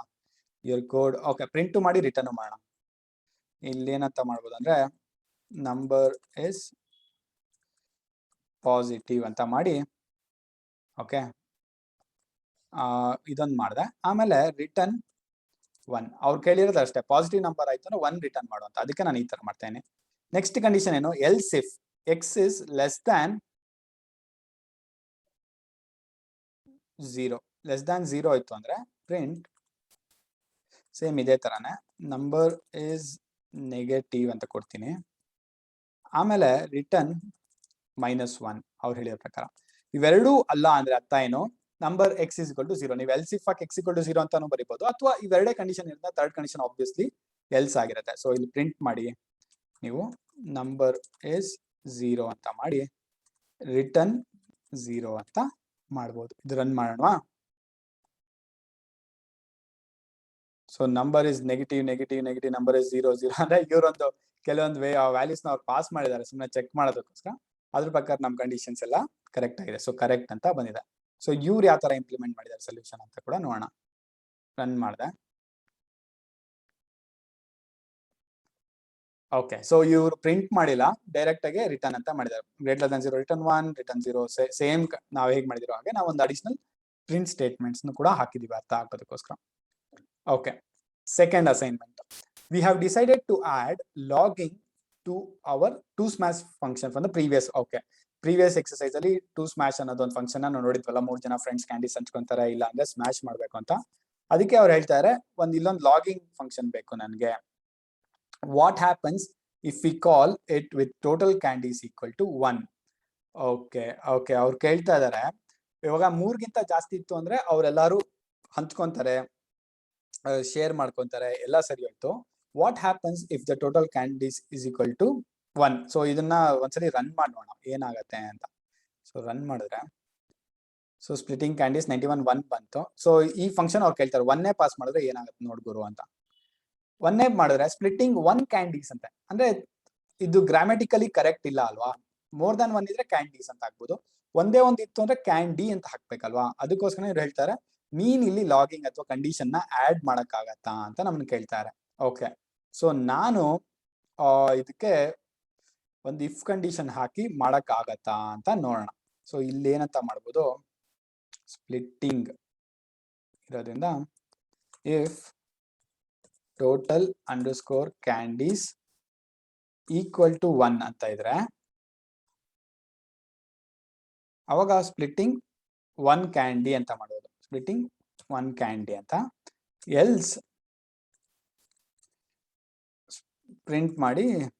ಯುವರ್ ಕೋಡ್. ಓಕೆ, ಪ್ರಿಂಟ್ ಮಾಡಿ ರಿಟರ್ನ್ ಮಾಡೋಣ. ಇಲ್ಲಿ ಏನಂತ ಮಾಡ್ಬೋದು ಅಂದ್ರೆ, ನಂಬರ್ ಇಸ್ ಪಾಸಿಟಿವ್ ಅಂತ ಮಾಡಿ, ಓಕೆ ಇದೊಂದು ಮಾಡಿದೆ. ಆಮೇಲೆ ರಿಟರ್ನ್ 1, ಅವ್ರು ಕೇಳಿರೋದು ಅಷ್ಟೇ, ಪಾಸಿಟಿವ್ ನಂಬರ್ ಆಯ್ತು ಅಂದ್ರೆ 1 ರಿಟರ್ನ್ ಮಾಡುವಂತ, ಅದಕ್ಕೆ ನಾನು ಈ ತರ ಮಾಡ್ತೇನೆ. ನೆಕ್ಸ್ಟ್ ಕಂಡೀಷನ್ ಏನು, else if x is less than 0 ಆಯ್ತು ಅಂದ್ರೆ ಪ್ರಿಂಟ್ ಸೇಮ್ ಇದೇ ತರಾನೇ ನಂಬರ್ ಇಸ್ ನೆಗೆಟಿವ್ ಅಂತ ಕೊಡ್ತೀನಿ. ಆಮೇಲೆ ರಿಟರ್ನ್ -1 ಅವ್ರು ಹೇಳಿರೋ ಪ್ರಕಾರ. ಇವೆರಡೂ ಅಲ್ಲ ಅಂದ್ರೆ ಅರ್ಥ ಏನು, number x is equal to 0. ನೀವು else if x equal to 0 ಅಂತಾನು ಬರೀಬಹುದು, ಅಥವಾ ಇವೆರಡೇ ಕಂಡೀಷನ್ ಇರುತ್ತೆ, ಥರ್ಡ್ ಕಂಡೀಷನ್ ಆಬ್ವಿಯಸ್ಲಿ ಎಲ್ಸ್ ಆಗಿರುತ್ತೆ. ಸೊ ಇಲ್ಲಿ ಪ್ರಿಂಟ್ ಮಾಡಿ ನೀವು ನಂಬರ್ ಇಸ್ 0 ಅಂತ ಮಾಡಿ ರಿಟರ್ನ್ 0 ಅಂತ ಮಾಡ್ಬೋದು. ಇದು ರನ್ ಮಾಡೋಣ. So number is negative number is 0 ಅಂದ್ರೆ ಇವರೊಂದು ಕೆಲವೊಂದು ವ್ಯಾಲ್ಯೂಸ್ ನ ಅವ್ರು ಪಾಸ್ ಮಾಡಿದ್ದಾರೆ ಸುಮ್ಮನೆ ಚೆಕ್ ಮಾಡೋದಕ್ಕೋಸ್ಕರ. ಅದ್ರ ಪ್ರಕಾರ ನಮ್ ಕಂಡೀಷನ್ಸ್ ಎಲ್ಲ ಕರೆಕ್ಟ್ ಆಗಿದೆ. ಸೊ ಕರೆಕ್ಟ್ ಅಂತ ಬಂದಿದೆ. ಸೊ ಇವ್ರು ಯಾವ ತರ ಇಂಪ್ಲಿಮೆಂಟ್ ಮಾಡಿದ್ದಾರೆ ಸೊಲ್ಯೂಷನ್ ಅಂತ ಕೂಡ ನೋಡೋಣ. ರನ್ ಮಾಡಿದೆ. ಓಕೆ, ಸೊ ಇವರು ಪ್ರಿಂಟ್ ಮಾಡಿಲ್ಲ, ಡೈರೆಕ್ಟ್ ಆಗಿ ರಿಟರ್ನ್ ಅಂತ ಮಾಡಿದ್ದಾರೆ. Greater than 0 return 1, return 0. Same ನಾವು ಹೇಗೆ ಮಾಡಿದಿರೋ ಹಾಗೆ ನಾವು ಒಂದು ಅಡಿಷನಲ್ ಪ್ರಿಂಟ್ ಸ್ಟೇಟ್ಮೆಂಟ್ಸ್ ಕೂಡ ಹಾಕಿದೀವಿ ಅರ್ಥ ಆಗೋದಕ್ಕೋಸ್ಕರ. Okay, second assignment. We have decided to add logging to our to smash function from the previous. Okay, previous exercise ಅಲ್ಲಿ ಟು ಸ್ಮ್ಯಾಶ್ ಅನ್ನೋದು ಒಂದು ಫಂಕ್ಷನ್ ನಾವು ನೋಡಿದ್ವಲ್ಲ, 3 ಜನ ಫ್ರೆಂಡ್ಸ್ ಕ್ಯಾಂಡೀಸ್ ಹಂಚ್ಕೊಂತಾರೆ, ಇಲ್ಲ ಅಂದ್ರೆ ಸ್ಮ್ಯಾಶ್ ಮಾಡ್ಬೇಕು ಅಂತ. ಅದಕ್ಕೆ ಅವ್ರು ಹೇಳ್ತಾರೆ, ಇಲ್ಲೊಂದು ಲಾಗಿಂಗ್ ಫಂಕ್ಷನ್ ಬೇಕು ನನಗೆ. What happens if we call it with total candies equal to 1. Okay, ಅವ್ರು ಕೇಳ್ತಾ ಇದಾರೆ, ಇವಾಗ 3 ಗಿಂತ ಜಾಸ್ತಿ ಇತ್ತು ಅಂದ್ರೆ ಅವ್ರೆಲ್ಲಾರು ಹಂಚ್ಕೊಂತಾರೆ, ಶೇರ್ ಮಾಡ್ಕೊಂತಾರೆ, ಎಲ್ಲ ಸರಿ ಹೋಯ್ತು. What happens if the total candies is equal to 1. So ಇದನ್ನ ಒಂದ್ಸಲಿ ರನ್ ಮಾಡೋಣ ಏನಾಗತ್ತೆ ಅಂತ. ಸೊ ರನ್ ಮಾಡಿದ್ರೆ, ಸೊ ಸ್ಪ್ಲಿಟಿಂಗ್ ಕ್ಯಾಂಡೀಸ್ 91 1 ಬಂತು. ಸೊ ಈ ಫಂಕ್ಷನ್ ಅವ್ರು ಕೇಳ್ತಾರೆ 1 ಪಾಸ್ ಮಾಡಿದ್ರೆ ಏನಾಗುತ್ತೆ ನೋಡ್ಗುರು ಅಂತ. 1 ಮಾಡಿದ್ರೆ ಸ್ಪ್ಲಿಟಿಂಗ್ 1 ಕ್ಯಾಂಡೀಸ್ ಅಂತ, ಅಂದ್ರೆ ಇದು ಗ್ರಾಮ್ಯಾಟಿಕಲಿ ಕರೆಕ್ಟ್ ಇಲ್ಲ ಅಲ್ವಾ. ಮೋರ್ ದನ್ 1 ಇದ್ರೆ ಕ್ಯಾಂಡೀಸ್ ಅಂತ ಹಾಕ್ಬೋದು, ಒಂದೇ ಒಂದು ಇತ್ತು ಅಂದ್ರೆ ಕ್ಯಾಂಡಿ ಅಂತ ಹಾಕ್ಬೇಕಲ್ವಾ. ಅದಕ್ಕೋಸ್ಕರ ಇವ್ರು ಹೇಳ್ತಾರೆ, ನೀನ್ ಇಲ್ಲಿ ಲಾಗಿಂಗ್ ಅಥವಾ ಕಂಡೀಷನ್ ನ ಆಡ್ ಮಾಡಕ್ ಆಗತ್ತಾ ಅಂತ ನಮ್ಮನ್ನ ಕೇಳ್ತಾರೆ. ಓಕೆ, ಸೊ ನಾನು ಇದಕ್ಕೆ ಒಂದು ಇಫ್ ಕಂಡೀಷನ್ ಹಾಕಿ ಮಾಡಕ್ ಆಗತ್ತಾ ಅಂತ ನೋಡೋಣ. ಸೊ ಇಲ್ಲಿ ಏನಂತ ಮಾಡ್ಬೋದು, ಸ್ಪ್ಲಿಟ್ಟಿಂಗ್ ಇರೋದ್ರಿಂದ if total underscore candies equal to 1 ಅಂತ ಇದ್ರೆ, ಅವಾಗ ಸ್ಪ್ಲಿಟ್ಟಿಂಗ್ 1 ಕ್ಯಾಂಡಿ ಅಂತ ಮಾಡ್ಬೋದು, ಸ್ಪ್ಲಿಟ್ಟಿಂಗ್ 1 ಕ್ಯಾಂಡಿ ಅಂತ. ಎಲ್ಸ್ ಪ್ರಿಂಟ್ ಮಾಡಿ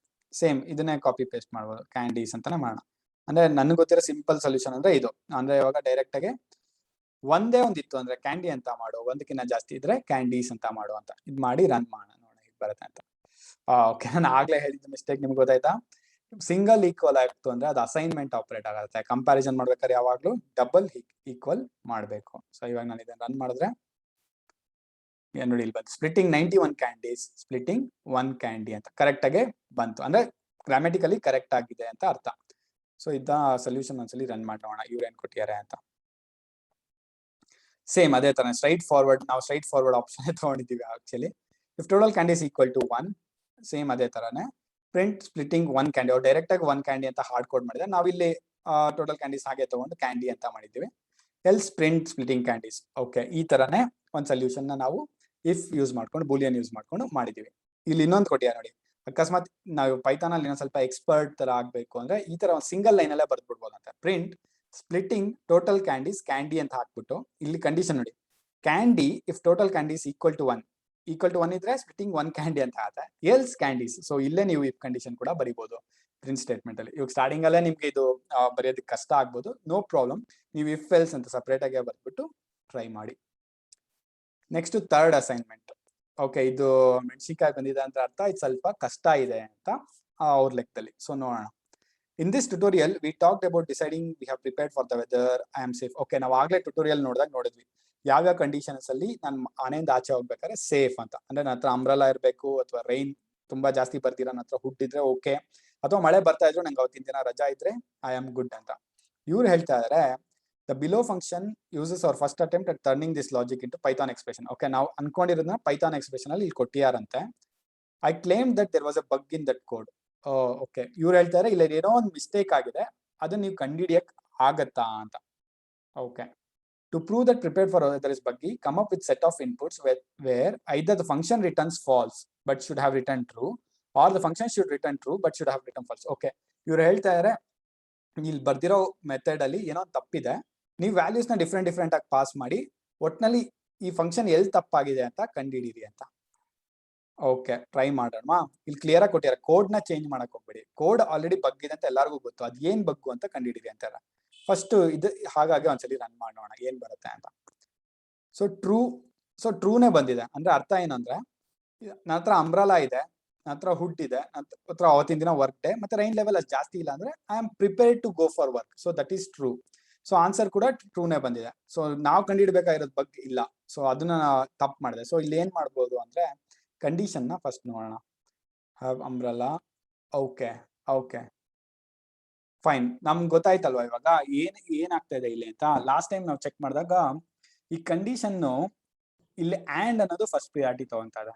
ಸೇಮ್ ಇದನ್ನೇ ಕಾಪಿ ಪೇಸ್ಟ್ ಮಾಡ್ಬೋದು, ಕ್ಯಾಂಡೀಸ್ ಅಂತಾನೆ ಮಾಡೋಣ. ಅಂದ್ರೆ ನನ್ಗೆ ಗೊತ್ತಿರೋ ಸಿಂಪಲ್ ಸೊಲ್ಯೂಷನ್ ಅಂದ್ರೆ ಇದು. ಅಂದ್ರೆ ಇವಾಗ ಡೈರೆಕ್ಟ್ ಆಗಿ ಒಂದೇ ಒಂದಿತ್ತು ಅಂದ್ರೆ ಕ್ಯಾಂಡಿ ಅಂತ ಮಾಡು, ಒಂದಕ್ಕಿಂತ ಜಾಸ್ತಿ ಇದ್ರೆ ಕ್ಯಾಂಡೀಸ್ ಅಂತ ಮಾಡು ಅಂತ ಇದ್ ಮಾಡಿ ರನ್ ಮಾಡೋಣ, ನೋಡೋಣ ಹೇಗೆ ಬರುತ್ತೆ ಅಂತ. ಓಕೆ, ನಾನು ಆಗ್ಲೇ ಹೇಳಿದ ಮಿಸ್ಟೇಕ್ ನಿಮ್ಗೆ ಗೊತ್ತಾಯ್ತಾ? ಸಿಂಗಲ್ ಈಕ್ವಲ್ ಆಗ್ತು ಅಂದ್ರೆ ಅದು ಅಸೈನ್ಮೆಂಟ್ ಆಪರೇಟ್ ಆಗುತ್ತೆ. ಕಂಪ್ಯಾರಿಸನ್ ಮಾಡ್ಬೇಕಾದ್ರೆ ಯಾವಾಗ್ಲೂ ಡಬಲ್ ಈಕ್ವಲ್ ಮಾಡ್ಬೇಕು. ಸೊ ಇವಾಗ ನಾನು ಇದನ್ನ ರನ್ ಮಾಡಿದ್ರೆ ನೋಡಿ ಇಲ್ಲಿ ಬಂತು, ಸ್ಪ್ಲಿಟ್ಟಿಂಗ್ 91 ಕ್ಯಾಂಡೀಸ್, ಸ್ಪ್ಲಿಟ್ಟಿಂಗ್ 1 ಕ್ಯಾಂಡಿ ಅಂತ ಕರೆಕ್ಟ್ ಆಗಿ ಬಂತು. ಅಂದ್ರೆ ಗ್ರಾಮ್ಯಾಟಿಕಲಿ ಕರೆಕ್ಟ್ ಆಗಿದೆ ಅಂತ ಅರ್ಥ. ಸೊ ಇದ್ದ ಸೊಲ್ಯೂಷನ್ ಒಂದ್ಸಲಿ ರನ್ ಮಾಡೋಣ, ಇವ್ರೇನ್ ಕೊಟ್ಟಿದ್ದಾರೆ ಅಂತ. ಸೇಮ್ ಅದೇ ತರ ಸ್ಟ್ರೈಟ್ ಫಾರ್ವರ್ಡ್, ನಾವು ಸ್ಟ್ರೈಟ್ ಫಾರ್ವರ್ಡ್ ಆಪ್ಷನ್ ತಗೊಂಡಿದ್ದೀವಿ actually. If total candies equal to 1, same ಅದೇ ತರಾನೇ ಪ್ರಿಂಟ್ ಸ್ಪ್ಲಿಟ್ಟಿಂಗ್ 1 ಕ್ಯಾಂಡಿ. ಅವ್ರು ಡೈರೆಕ್ಟ್ ಆಗಿ 1 ಕ್ಯಾಂಡಿ ಅಂತ ಹಾರ್ಡ್ ಕೋಡ್ ಮಾಡಿದ್ರೆ, ನಾವಿಲ್ಲಿ ಟೋಟಲ್ ಕ್ಯಾಂಡೀಸ್ ಹಾಗೆ ತಗೊಂಡು ಕ್ಯಾಂಡಿ ಅಂತ ಮಾಡಿದ್ದೀವಿ. Else print splitting candies. Okay, ಈ ತರಾನೇ ಒಂದು ಸೊಲ್ಯೂಷನ್ ನಾವು ಇಫ್ ಯೂಸ್ ಮಾಡ್ಕೊಂಡು, ಬೂಲಿಯನ್ ಯೂಸ್ ಮಾಡ್ಕೊಂಡು ಮಾಡಿದೀವಿ. ಇಲ್ಲಿ ಇನ್ನೊಂದು ಕೊಟ್ಟಿದ್ದಾರೆ ನೋಡಿ, ಅಕಸ್ಮಾತ್ ನಾವು ಪೈಥಾನ್ ಅಲ್ಲಿ ಸ್ವಲ್ಪ ಎಕ್ಸ್ಪರ್ಟ್ ತರ ಆಗ್ಬೇಕು ಅಂದ್ರೆ ಈ ತರ ಒಂದು ಸಿಂಗಲ್ ಲೈನ್ ಅಲ್ಲೇ ಬರ್ದ್ಬಿಡ್ಬೋದು ಅಂತ. Print splitting total candies candy ಅಂತ ಹಾಕ್ಬಿಟ್ಟು ಇಲ್ಲಿ ಕಂಡೀಷನ್ ನೋಡಿ, candy if total candies equal to one ಇದ್ರೆ ಸ್ಪ್ಲಿಟ್ಟಿಂಗ್ ಒನ್ ಕ್ಯಾಂಡಿ ಅಂತ ಆಗುತ್ತೆ, ಎಲ್ಸ್ ಕ್ಯಾಂಡೀಸ್. ಸೊ ಇಲ್ಲೇ ನೀವು ಇಫ್ ಕಂಡೀಷನ್ ಕೂಡ ಬರೀಬಹುದು ಪ್ರಿಂಟ್ ಸ್ಟೇಟ್ಮೆಂಟ್ ಅಲ್ಲಿ. ಇವಾಗ ಸ್ಟಾರ್ಟಿಂಗ್ ಅಲ್ಲೇ ನಿಮ್ಗೆ ಇದು ಬರೆಯೋದಕ್ಕೆ ಕಷ್ಟ ಆಗ್ಬೋದು, ನೋ ಪ್ರಾಬ್ಲಮ್. ನೀವು ಇಫ್ ಎಲ್ಸ್ ಅಂತ ಸಪರೇಟ್ ಆಗಿ ಬರ್ಬಿಟ್ಟು ಟ್ರೈ ಮಾಡಿ. Next third assignment. ಓಕೆ, ಇದು ಮೆಣಸಿನ್ಕಾಯಿ ಬಂದಿದೆ ಅಂತ ಅರ್ಥ ಇದು ಸ್ವಲ್ಪ ಕಷ್ಟ ಇದೆ ಅಂತ ಅವ್ರ ಲೆಕ್ಕದಲ್ಲಿ. ಸೊ ನೋಡೋಣ. In this tutorial we talked about deciding we have prepared for the weather, I am safe. Okay, ನಾವು ಆಗ್ಲೇ ಟ್ಯುಟೋರಿಯಲ್ ನೋಡಿದ್ವಿ ಯಾವ್ಯಾವ ಕಂಡೀಷನ್ಸ್ ಅಲ್ಲಿ ನಾನು ಮನೆಯಿಂದ ಆಚೆ ಹೋಗ್ಬೇಕಾದ್ರೆ ಸೇಫ್ ಅಂತ. ಅಂದ್ರೆ ನನ್ನ ಹತ್ರ ಅಂಬ್ರೆಲಾ ಇರಬೇಕು, ಅಥವಾ ರೈನ್ ತುಂಬಾ ಜಾಸ್ತಿ ಬರ್ದಿರ ನನ್ನ ಹತ್ರ ಹುಡ್ ಇದ್ರೆ ಓಕೆ, ಅಥವಾ ಮಳೆ ಬರ್ತಾ ಇದ್ರು ನಂಗೆ ಅವತ್ತಿನ ದಿನ ರಜಾ ಇದ್ರೆ ಐ ಆಮ್ ಗುಡ್ ಅಂತ. ಇವ್ರು ಹೇಳ್ತಾ ಇದಾರೆ the below function uses our first attempt at turning this logic into Python expression. Okay, ನಾವು ಅನ್ಕೊಂಡಿರೋದನ್ನ ಪೈಥಾನ್ ಎಕ್ಸ್ಪ್ರೆಷನ್ ಅಲ್ಲಿ ಇಲ್ಲಿ ಕೊಟ್ಟಿಯಾರಂತೆ. I claim that there was a bug in that code. Okay, ಇವ್ರು ಹೇಳ್ತಾರೆ ಇಲ್ಲ ಏನೋ ಒಂದು ಮಿಸ್ಟೇಕ್ ಆಗಿದೆ, ಅದನ್ನ ನೀವು ಕಂಡುಹಿಡಿಯಕ್ ಆಗತ್ತಾ ಅಂತ. Okay, to prove that prepared for weather is buggy, come up with set of inputs where either the function returns false but should have returned true, or the function should return true but should have returned false. Okay, ಇವ್ರು ಹೇಳ್ತಾ ಇದಾರೆ ಇಲ್ಲಿ ಬರ್ದಿರೋ method ಅಲ್ಲಿ ಏನೋ ತಪ್ಪಿದೆ, ನೀವು values ನ different ಆಗಿ ಪಾಸ್ ಮಾಡಿ ಒಟ್ನಲ್ಲಿ ಈ ಫಂಕ್ಷನ್ ಎಲ್ಲಿ ತಪ್ಪಾಗಿದೆ ಅಂತ ಕಂಡುಹಿಡೀರಿ ಅಂತ. ಓಕೆ, ಟ್ರೈ ಮಾಡೋಣ. ಇಲ್ಲಿ ಕ್ಲಿಯರ್ ಆಗಿ ಕೊಟ್ಟಿದ್ದಾರೆ, ಕೋಡ್ ನ ಚೇಂಜ್ ಮಾಡಕ್ ಹೋಗ್ಬೇಡಿ, ಕೋಡ್ ಆಲ್ರೆಡಿ ಬಗ್ ಇದೆ ಅಂತ ಎಲ್ಲರಿಗೂ ಗೊತ್ತು, ಅದ್ ಏನ್ ಬಗ್ಗು ಅಂತ ಕಂಡುಹಿಡೀರಿ ಅಂತಾರೆ. ಫಸ್ಟ್ ಇದು ಹಾಗಾಗಿ ಒಂದ್ಸಲಿ ರನ್ ಮಾಡೋಣ ಏನ್ ಬರುತ್ತೆ ಅಂತ. ಸೊ ಟ್ರೂನೇ ಬಂದಿದೆ ಅಂದ್ರೆ ಅರ್ಥ ಏನಂದ್ರೆ ನನ್ನ ಹತ್ರ ಅಂಬ್ರಲಾ ಇದೆ, ನನ್ನ ಹತ್ರ ಹುಡ್ ಇದೆ, ನನ್ನ ಹತ್ರ ಅವತ್ತಿನ ದಿನ ವರ್ಕ್ ಡೇ, ಮತ್ತೆ ರೈನ್ ಲೆವೆಲ್ ಅಷ್ಟು ಜಾಸ್ತಿ ಇಲ್ಲ ಅಂದ್ರೆ I am prepared to go for work. So that is true. So answer ಕೂಡ ಟ್ರೂನೇ ಬಂದಿದೆ. ಸೊ ನಾವು ಕಂಡುಹಿಡ್ಬೇಕಾಗಿರೋದು ಬಗ್ ಇಲ್ಲ. ಸೊ ಅದನ್ನ ತಪ್ಪು ಮಾಡಿದೆ. ಸೊ ಇಲ್ಲಿ ಏನ್ ಮಾಡ್ಬೋದು ಅಂದ್ರೆ ಕಂಡೀಷನ್ ನ ಫಸ್ಟ್ ನೋಡೋಣ. Have umbrella. ಓಕೆ ಫೈನ್, ನಮ್ಗೆ ಗೊತ್ತಾಯ್ತಲ್ವಾ ಇವಾಗ ಏನಾಗ್ತಾ ಇದೆ ಇಲ್ಲಿ ಅಂತ. ಲಾಸ್ಟ್ ಟೈಮ್ ನಾವು ಚೆಕ್ ಮಾಡಿದಾಗ ಈ ಕಂಡೀಷನ್ ಇಲ್ಲಿ ಆಂಡ್ ಅನ್ನೋದು ಫಸ್ಟ್ ಪ್ರಿಯಾರಿಟಿ ತಗೊಂತ ಇದೆ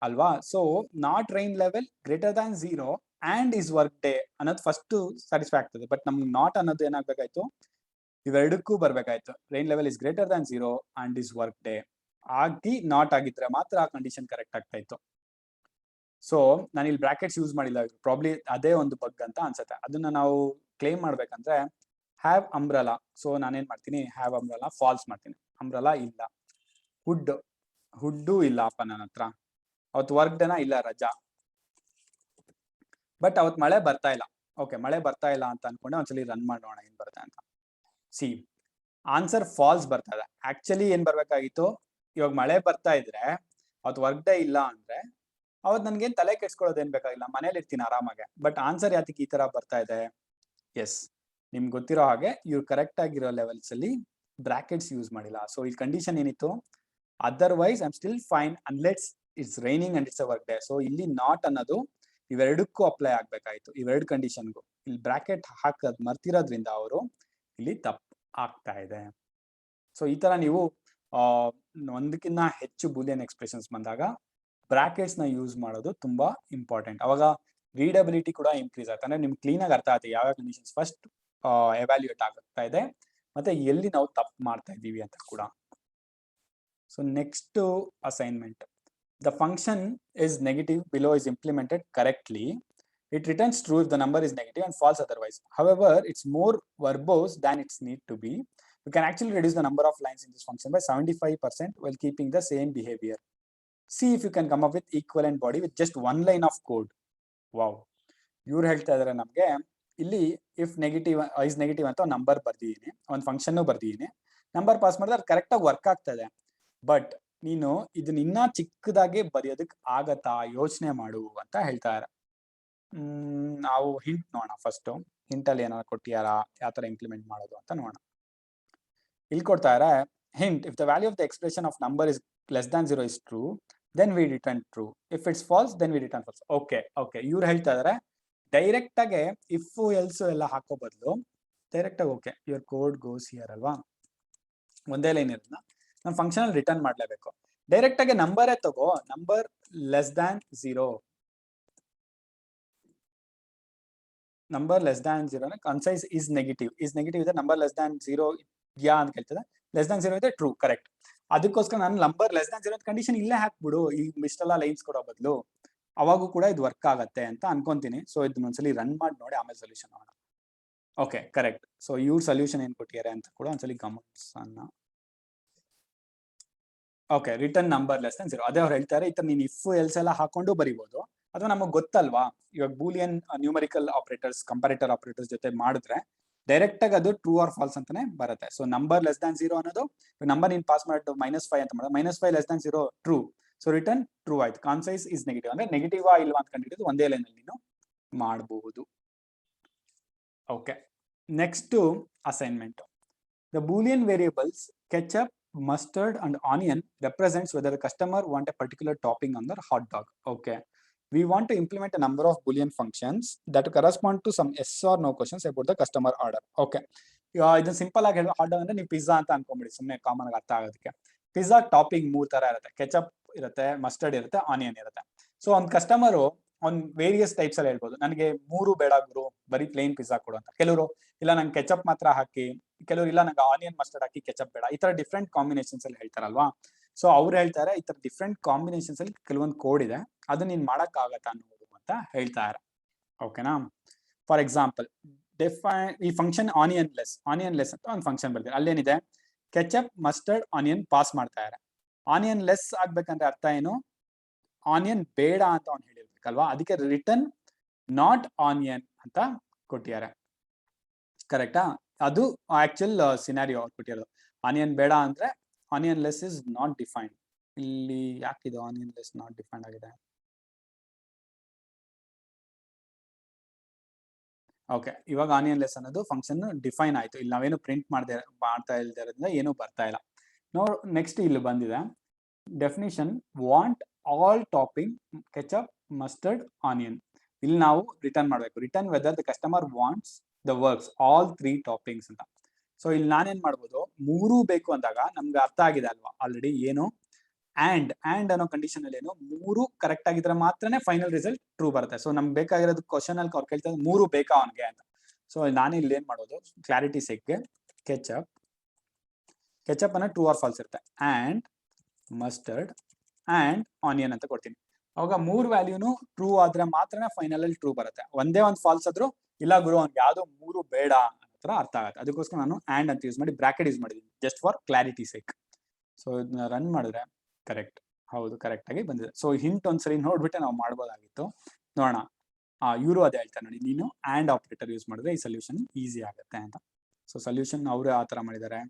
ಅಲ್ವಾ. So not rain level greater than 0 and is work day ಅನ್ನೋದು ಫಸ್ಟ್ ಸ್ಯಾಟಿಸ್ಫೈ ಆಗ್ತದೆ. ಬಟ್ ನಮ್ಗೆ ನಾಟ್ ಅನ್ನೋದು ಏನಾಗ್ಬೇಕಾಯ್ತು, ಇವೆರಡಕ್ಕೂ ಬರ್ಬೇಕಾಯ್ತು. Rain level is greater than 0 and is work day ಆಗಿ ನಾಟ್ ಆಗಿದ್ರೆ ಮಾತ್ರ ಆ ಕಂಡೀಷನ್ ಕರೆಕ್ಟ್ ಆಗ್ತಾ ಇತ್ತು. ಸೊ ನಾನು ಇಲ್ಲಿ ಬ್ರಾಕೆಟ್ಸ್ ಯೂಸ್ ಮಾಡಿಲ್ಲ, ಪ್ರಾಬ್ಲಿ ಅದೇ ಒಂದು ಬಗ್ ಅಂತ ಅನ್ಸುತ್ತೆ. ಅದನ್ನ ನಾವು ಕ್ಲೇಮ್ ಮಾಡ್ಬೇಕಂದ್ರೆ ಹ್ಯಾವ್ ಅಂಬ್ರಲಾ. ಸೊ ನಾನೇನ್ ಮಾಡ್ತೀನಿ, ಹ್ಯಾವ್ ಅಂಬ್ರಲಾ ಫಾಲ್ಸ್ ಮಾಡ್ತೀನಿ. ಅಂಬ್ರಲಾ ಇಲ್ಲ, ಹುಡ್ಡು ಇಲ್ಲ ಅಪ್ಪ ನನ್ನ ಹತ್ರ, ಅವತ್ತು ವರ್ಕ್ ಡೇನ ಇಲ್ಲ, ರಜಾ, ಬಟ್ ಅವತ್ ಮಳೆ ಬರ್ತಾ ಇಲ್ಲ. ಓಕೆ, ಮಳೆ ಬರ್ತಾ ಇಲ್ಲ ಅಂತ ಅನ್ಕೊಂಡೆ ಒಂದ್ಸಲಿ ರನ್ ಮಾಡೋಣ ಏನ್ ಬರುತ್ತೆ ಅಂತ. ಸಿ ಆನ್ಸರ್ ಫಾಲ್ಸ್ ಬರ್ತಾ ಇದೆ. ಆಕ್ಚುಲಿ ಏನ್ ಬರ್ಬೇಕಾಗಿತ್ತು, ಇವಾಗ ಮಳೆ ಬರ್ತಾ ಇದ್ರೆ ಅವತ್ತು ವರ್ಕ್ ಡೇ ಇಲ್ಲ ಅಂದ್ರೆ ಅವತ್ ನನ್ಗೇನ್ ತಲೆ ಕೆಡ್ಸ್ಕೊಳ್ಳೋದೇನ್ ಬೇಕಾಗಿಲ್ಲ, ಮನೇಲಿ ಇರ್ತೀನಿ ಆರಾಮಾಗೆ. ಬಟ್ ಆನ್ಸರ್ ಯಾತಕ್ಕೆ ಈ ತರ ಬರ್ತಾ ಇದೆ? ಎಸ್, ನಿಮ್ಗೆ ಗೊತ್ತಿರೋ ಹಾಗೆ ಇವ್ರು ಕರೆಕ್ಟ್ ಆಗಿರೋ ಲೆವೆಲ್ಸ್ ಅಲ್ಲಿ ಬ್ರಾಕೆಟ್ಸ್ ಯೂಸ್ ಮಾಡಿಲ್ಲ. ಸೊ ಈ ಕಂಡೀಷನ್ ಏನಿತ್ತು, otherwise I am still fine unless it's raining and it's a work day. So ಇಲ್ಲಿ ನಾಟ್ ಅನ್ನೋದು ಇವೆರಡಕ್ಕೂ ಅಪ್ಲೈ ಆಗ್ಬೇಕಾಯ್ತು, ಇವೆರಡು ಕಂಡೀಷನ್ಗೂ. ಇಲ್ಲಿ ಬ್ರಾಕೆಟ್ ಹಾಕದ್ ಮರ್ತಿರೋದ್ರಿಂದ ಅವರು ಇಲ್ಲಿ ತಪ್ಪು ಆಗ್ತಾ ಇದೆ. ಸೊ ಈ ತರ ನೀವು ಒಂದಕ್ಕಿಂತ ಹೆಚ್ಚು ಬೂಲಿಯನ್ ಎಕ್ಸ್ಪ್ರೆಷನ್ಸ್ ಬಂದಾಗ ಬ್ರಾಕೆಟ್ಸ್ ನ ಯೂಸ್ ಮಾಡೋದು ತುಂಬಾ ಇಂಪಾರ್ಟೆಂಟ್. ಅವಾಗ ರೀಡಬಿಲಿಟಿ ಕೂಡ ಇನ್ಕ್ರೀಸ್ ಆಗುತ್ತೆ. ಅಂದ್ರೆ ನಿಮ್ಗೆ ಕ್ಲೀನ್ ಆಗಿ ಅರ್ಥ ಆಗುತ್ತೆ ಯಾವ ಕಂಡೀಷನ್ಸ್ ಫಸ್ಟ್ ಎವ್ಯಾಲ್ಯೂಯೇಟ್ ಆಗ್ತಾ ಇದೆ ಮತ್ತೆ ಎಲ್ಲಿ ನಾವು ತಪ್ಪು ಮಾಡ್ತಾ ಇದ್ದೀವಿ ಅಂತ ಕೂಡ. So next assignment. The function is negative below is implemented correctly. It returns true if the number is negative and false otherwise. However, it's more verbose than it's need to be. You can actually reduce the number of lines in this function by 75% while keeping the same behavior. See if you can come up with equivalent body with just one line of code. Wow. ಇವ್ರು ಹೇಳ್ತಾ ಇದಾರೆ ನಮ್ಗೆ ಇಲ್ಲಿ if is negative ಅಂತ number ಬರ್ದಿದ್ದೀನಿ, ಒಂದು function ಬರ್ದಿದ್ದೀನಿ, number pass ಮಾಡಿದ್ರೆ ಅದು correct ಆಗಿ ವರ್ಕ್ ಆಗ್ತದೆ. ಬಟ್ ನೀನು ಇದನ್ನ ಇನ್ನ ಚಿಕ್ಕದಾಗಿ ಬರೆಯೋದಕ್ ಆಗತ್ತಾ, ಯೋಚನೆ ಮಾಡು ಅಂತ ಹೇಳ್ತಾರೆ. ನಾವು ಹಿಂಟ್ ನೋಡೋಣ. ಫಸ್ಟ್ ಹಿಂಟ್ ಅಲ್ಲಿ ಏನಾದ್ರು ಕೊಟ್ಟಿಯಾರ, ಯಾವ ತರ ಇಂಪ್ಲಿಮೆಂಟ್ ಮಾಡೋದು ಅಂತ ನೋಡೋಣ. ಇಲ್ಲಿ ಕೊಡ್ತಾ ಇದಾರೆ hint, if the value of the expression of number is less than 0 is true, then we return true. If it's false then we return false. Okay ಇವ್ರು ಹೇಳ್ತಾ ಇದಾರೆ ಡೈರೆಕ್ಟ್ ಆಗಿ ಇಫ್ ಎಲ್ಸ್ ಎಲ್ಲ ಹಾಕೋ ಬದಲು ಡೈರೆಕ್ಟ್ ಆಗಿ okay your code goes here ಅಲ್ವಾ, ಒಂದೇ ಲೈನ್ ಇರೋದನ್ನ ನಮ್ಮ ಫಂಕ್ಷನ್ ಅಲ್ಲಿ ರಿಟರ್ನ್ ಮಾಡ್ಲೇಬೇಕು. ಡೈರೆಕ್ಟ್ ಆಗಿ ನಂಬರೇ ತಗೋ, number less than 0, number less than 0 concise is negative ಇದೆ, ನಂಬರ್ ಲೆಸ್ ದ್ಯಾನ್ 0 ಯಾ ಅಂತ ಕೇಳ್ತದೆ, ಲೆಸ್ ದ್ಯಾನ್ 0 ಇದೆ, ಟ್ರೂ, ಕರೆಕ್ಟ್. ಅದಕ್ಕೋಸ್ಕರ ನಾನು ನಂಬರ್ ಲೆಸ್ ದ್ಯಾನ್ 0 ಕಂಡೀಷನ್ ಇಲ್ಲೇ ಹಾಕ್ಬಿಡು, ಈ ಇಷ್ಟೆಲ್ಲ ಲೈನ್ಸ್ ಕೊಡೋ ಬದಲು. ಅವಾಗೂ ಕೂಡ ಇದು ವರ್ಕ್ ಆಗತ್ತೆ ಅಂತ ಅನ್ಕೊಂತೀನಿ. ಸೊ ಇದನ್ನ ಒಂದ್ಸಲಿ ರನ್ ಮಾಡಿ ನೋಡಿ ಆಮೇಲೆ ಸೊಲ್ಯೂಷನ್ ನೋಡೋಣ. Okay, correct. ಸೊ ಇವ್ರ ಸೊಲ್ಯೂಷನ್ ಏನ್ ಕೊಟ್ಟಿದ್ದಾರೆ ಅಂತ ಕೂಡ ಒಂದ್ಸಲಿ ಗಮನಿಸೋಣ. Okay, return number less than 0. ಅದೇ ಅವ್ರು ಹೇಳ್ತಾರೆ ಈ ತರ ನೀನ್ ಇಫ್ ಎಲ್ಸ್ ಎಲ್ಲ ಹಾಕೊಂಡು ಬರಿಬಹುದು, ಅಥವಾ ನಮಗೆ ಗೊತ್ತಲ್ವಾ ಇವಾಗ Boolean numerical operators, comparator operators ಜೊತೆ ಮಾಡಿದ್ರೆ ಡೈರೆಕ್ಟ್ ಆಗಿ ಅದು ಟ್ರೂ ಆರ್ ಫಾಲ್ಸ್ ಅಂತಾನೆ ಬರುತ್ತೆ. ಸೊ ನಂಬರ್ ಲೆಸ್ ದನ್ 0 ಅನ್ನೋದು ನಂಬರ್ ನೀನ್ ಪಾಸ್ ಮಾಡಿಟ್ಟು -5 ಅಂತ ಮಾಡೋದು, -5 less than 0 true. So return true ಆಯ್ತು. ಕಾನ್ಸೈಸ್ ಇಸ್ ನೆಗೆಟಿವ್ ಅಂದ್ರೆ ನೆಗೆಟಿವ್ ಇಲ್ವಾ ಅಂತ ಕಂಡಿದ್ದು ಒಂದೇ ಲೈನ್ ಅಲ್ಲಿ ನೀನು ಮಾಡಬಹುದು. Okay, next assignment. The Boolean variables ketchup, mustard and onion represents whether the customer want a particular topping on their hot dog. Okay, we want to implement a number of Boolean functions that correspond to some yes or no questions about the customer order. Okay, ಇದನ್ನ simple ಆಗಿ ಹೇಳೋ, hot dog ಅಂದ್ರೆ ನೀವು pizza ಅಂತ ಅನ್ಕೊಂಬಿಡಿ, ಸುಮ್ಮನೆ common ಆಗಿ ಅರ್ಥ ಆಗೋದಕ್ಕೆ. ಪಿಜ್ಜಾ ಟಾಪಿಂಗ್ 3 ತರ ಇರುತ್ತೆ, ಕೆಚಪ್ ಇರುತ್ತೆ, ಮಸ್ಟರ್ಡ್ ಇರುತ್ತೆ, ಆನಿಯನ್ ಇರುತ್ತೆ. ಸೊ ಒಂದು ಕಸ್ಟಮರು ಒಂದು ವೇರಿಯಸ್ ಟೈಪ್ಸ್ ಅಲ್ಲಿ ಹೇಳ್ಬೋದು, ನನಗೆ 3 ಬೇಡ ಗುರು, ಬರೀ ಪ್ಲೇನ್ ಪಿಜ್ಜಾ ಕೊಡು ಅಂತ. ಕೆಲವರು ಇಲ್ಲ ನಂಗೆ ಕೆಚಪ್ ಮಾತ್ರ ಹಾಕಿ, ಕೆಲವರು ಇಲ್ಲ ನಂಗೆ ಆನಿಯನ್ ಮಸ್ಟರ್ಡ್ ಹಾಕಿ ಕೆಚಪ್ ಬೇಡ, ಈ ತರ ಡಿಫ್ರೆಂಟ್ ಕಾಂಬಿನೇಷನ್ಸ್ ಅಲ್ಲಿ ಹೇಳ್ತಾರಲ್ವಾ. ಸೊ ಅವ್ರು ಹೇಳ್ತಾರೆ ಈ ತರ ಡಿಫ್ರೆಂಟ್ ಕಾಂಬಿನೇಷನ್ಸ್ ಅಲ್ಲಿ ಕೆಲವೊಂದು ಕೋಡ್ ಇದೆ, ಅದು ನೀನ್ ಮಾಡಕ್ ಆಗತ್ತಾ ಅನ್ನೋದು ಅಂತ ಹೇಳ್ತಾರೆ. ಓಕೆನಾ? ಫಾರ್ ಎಕ್ಸಾಂಪಲ್, ಈ ಫಂಕ್ಷನ್ ಆನಿಯನ್ ಲೆಸ್ ಅಂತ ಒಂದು ಫಂಕ್ಷನ್ ಬರ್ತಾರೆ. ಅಲ್ಲೇನಿದೆ, ಕೆಚಪ್ ಮಸ್ಟರ್ಡ್ ಆನಿಯನ್ ಪಾಸ್ ಮಾಡ್ತಾ ಇದ್ದಾರೆ. ಆನಿಯನ್ ಲೆಸ್ ಆಗ್ಬೇಕಂದ್ರೆ ಅರ್ಥ ಏನು, ಆನಿಯನ್ ಬೇಡ ಅಂತ ಅವ್ನು ಹೇಳಿರ್ಬೇಕಲ್ವಾ, ಅದಕ್ಕೆ ರಿಟರ್ನ್ ನಾಟ್ ಆನಿಯನ್ ಅಂತ ಕೊಟ್ಟಿದ್ದಾರೆ. ಕರೆಕ್ಟಾ? ಅದು ಆಕ್ಚುಯಲ್ ಸಿನಾರಿಯೋ ಅವ್ರು ಕೊಟ್ಟಿರೋದು. ಆನಿಯನ್ ಬೇಡ ಅಂದ್ರೆ onion less is not defined. ಇಲ್ಲಿ ಯಾಕಿದು ಆನಿಯನ್ ಲೆಸ್ ನಾಟ್ ಡಿಫೈನ್ಡ್ ಆಗಿದೆ? ಓಕೆ, ಇವಾಗ ಆನಿಯನ್ ಲೆಸ್ ಅನ್ನೋದು ಫಂಕ್ಷನ್ ಡಿಫೈನ್ ಆಯ್ತು. ಇಲ್ಲಿ ನಾವೇನು ಪ್ರಿಂಟ್ ಮಾಡ್ತಾ ಇಲ್ದಿರೋದ್ರಿಂದ ಏನು ಬರ್ತಾ ಇಲ್ಲ. ನೆಕ್ಸ್ಟ್ ಇಲ್ಲಿ ಬಂದಿದೆ definition, want all topping ketchup mustard onion. ಇಲ್ಲಿ ನಾವು ರಿಟರ್ನ್ ಮಾಡಬೇಕು, return whether the customer wants the works all 3 toppings ಅಂತ. ಸೊ ಇಲ್ಲಿ ನಾನೇನ್ ಮಾಡ್ಬೋದು, 3 ಬೇಕು ಅಂದಾಗ ನಮ್ಗೆ ಅರ್ಥ ಆಗಿದೆ ಅಲ್ವಾ ಆಲ್ರೆಡಿ ಏನು, ಅಂಡ್ ಅನ್ನೋ ಕಂಡೀಷನ್ ಅಲ್ಲಿ ಏನು, 3 ಕರೆಕ್ಟ್ ಆಗಿದ್ರೆ ಮಾತ್ರನೇ ಫೈನಲ್ ರಿಸಲ್ಟ್ ಟ್ರೂ ಬರುತ್ತೆ. ಸೊ ನಮ್ಗೆ ಬೇಕಾಗಿರೋದು ಕ್ವಶನ್ ಅಲ್ಲಿ ಅವ್ರು ಕೇಳ್ತಾರೆ 3 ಬೇಕಾ ಅವನ್ಗೆ ಅಂತ. ಸೊ ನಾನು ಇಲ್ಲಿ ಏನ್ ಮಾಡೋದು, ಕ್ಲಾರಿಟಿ ಸಿಕ್ಗೆ ಕೆಚಪ್ ಅನ್ನ ಟ್ರೂ ಆರ್ ಫಾಲ್ಸ್ ಇರುತ್ತೆ, ಅಂಡ್ ಮಸ್ಟರ್ಡ್ ಅಂಡ್ ಆನಿಯನ್ ಅಂತ ಕೊಡ್ತೀನಿ. ಅವಾಗ 3 ವ್ಯಾಲ್ಯೂನು ಟ್ರೂ ಆದ್ರೆ ಮಾತ್ರನೇ ಫೈನಲ್ ಅಲ್ಲಿ ಟ್ರೂ ಬರುತ್ತೆ. ಒಂದೇ ಒಂದು ಫಾಲ್ಸ್ ಆದ್ರೂ ಇಲ್ಲ ಗುರು ಅವ್ನಿಗೆ ಯಾವ್ದೋ 3 ಬೇಡ ಅನ್ನೋ ಅರ್ಥ ಆಗುತ್ತೆ. ಅದಕ್ಕೋಸ್ಕರ ನಾನು ಅಂಡ್ ಅಂತ ಯೂಸ್ ಮಾಡಿ ಬ್ರಾಕೆಟ್ ಯೂಸ್ ಮಾಡಿದ್ದೀನಿ, just for clarity sake. So ಇದನ್ನ ರನ್ ಮಾಡಿದ್ರೆ ಕರೆಕ್ಟ್, ಹೌದು ಕರೆಕ್ಟ್ ಆಗಿ ಬಂದಿದೆ. ಸೊ ಹಿಂಟ್ ಒಂದ್ಸರಿ ನೋಡ್ಬಿಟ್ಟೆ ನಾವು ಮಾಡ್ಬೋದಾಗಿತ್ತು. ನೋಡೋಣ, ಇವರು ಅದೇ ಹೇಳ್ತಾರೆ ನೋಡಿ, ನೀನು ಅಂಡ್ ಆಪರೇಟರ್ ಯೂಸ್ ಮಾಡಿದ್ರೆ ಈ ಸೊಲ್ಯೂಷನ್ ಈಸಿ ಆಗುತ್ತೆ ಅಂತ. ಸೊ ಸೊಲ್ಯೂಷನ್ ಅವರು ಆ ತರ ಮಾಡಿದ್ದಾರೆ.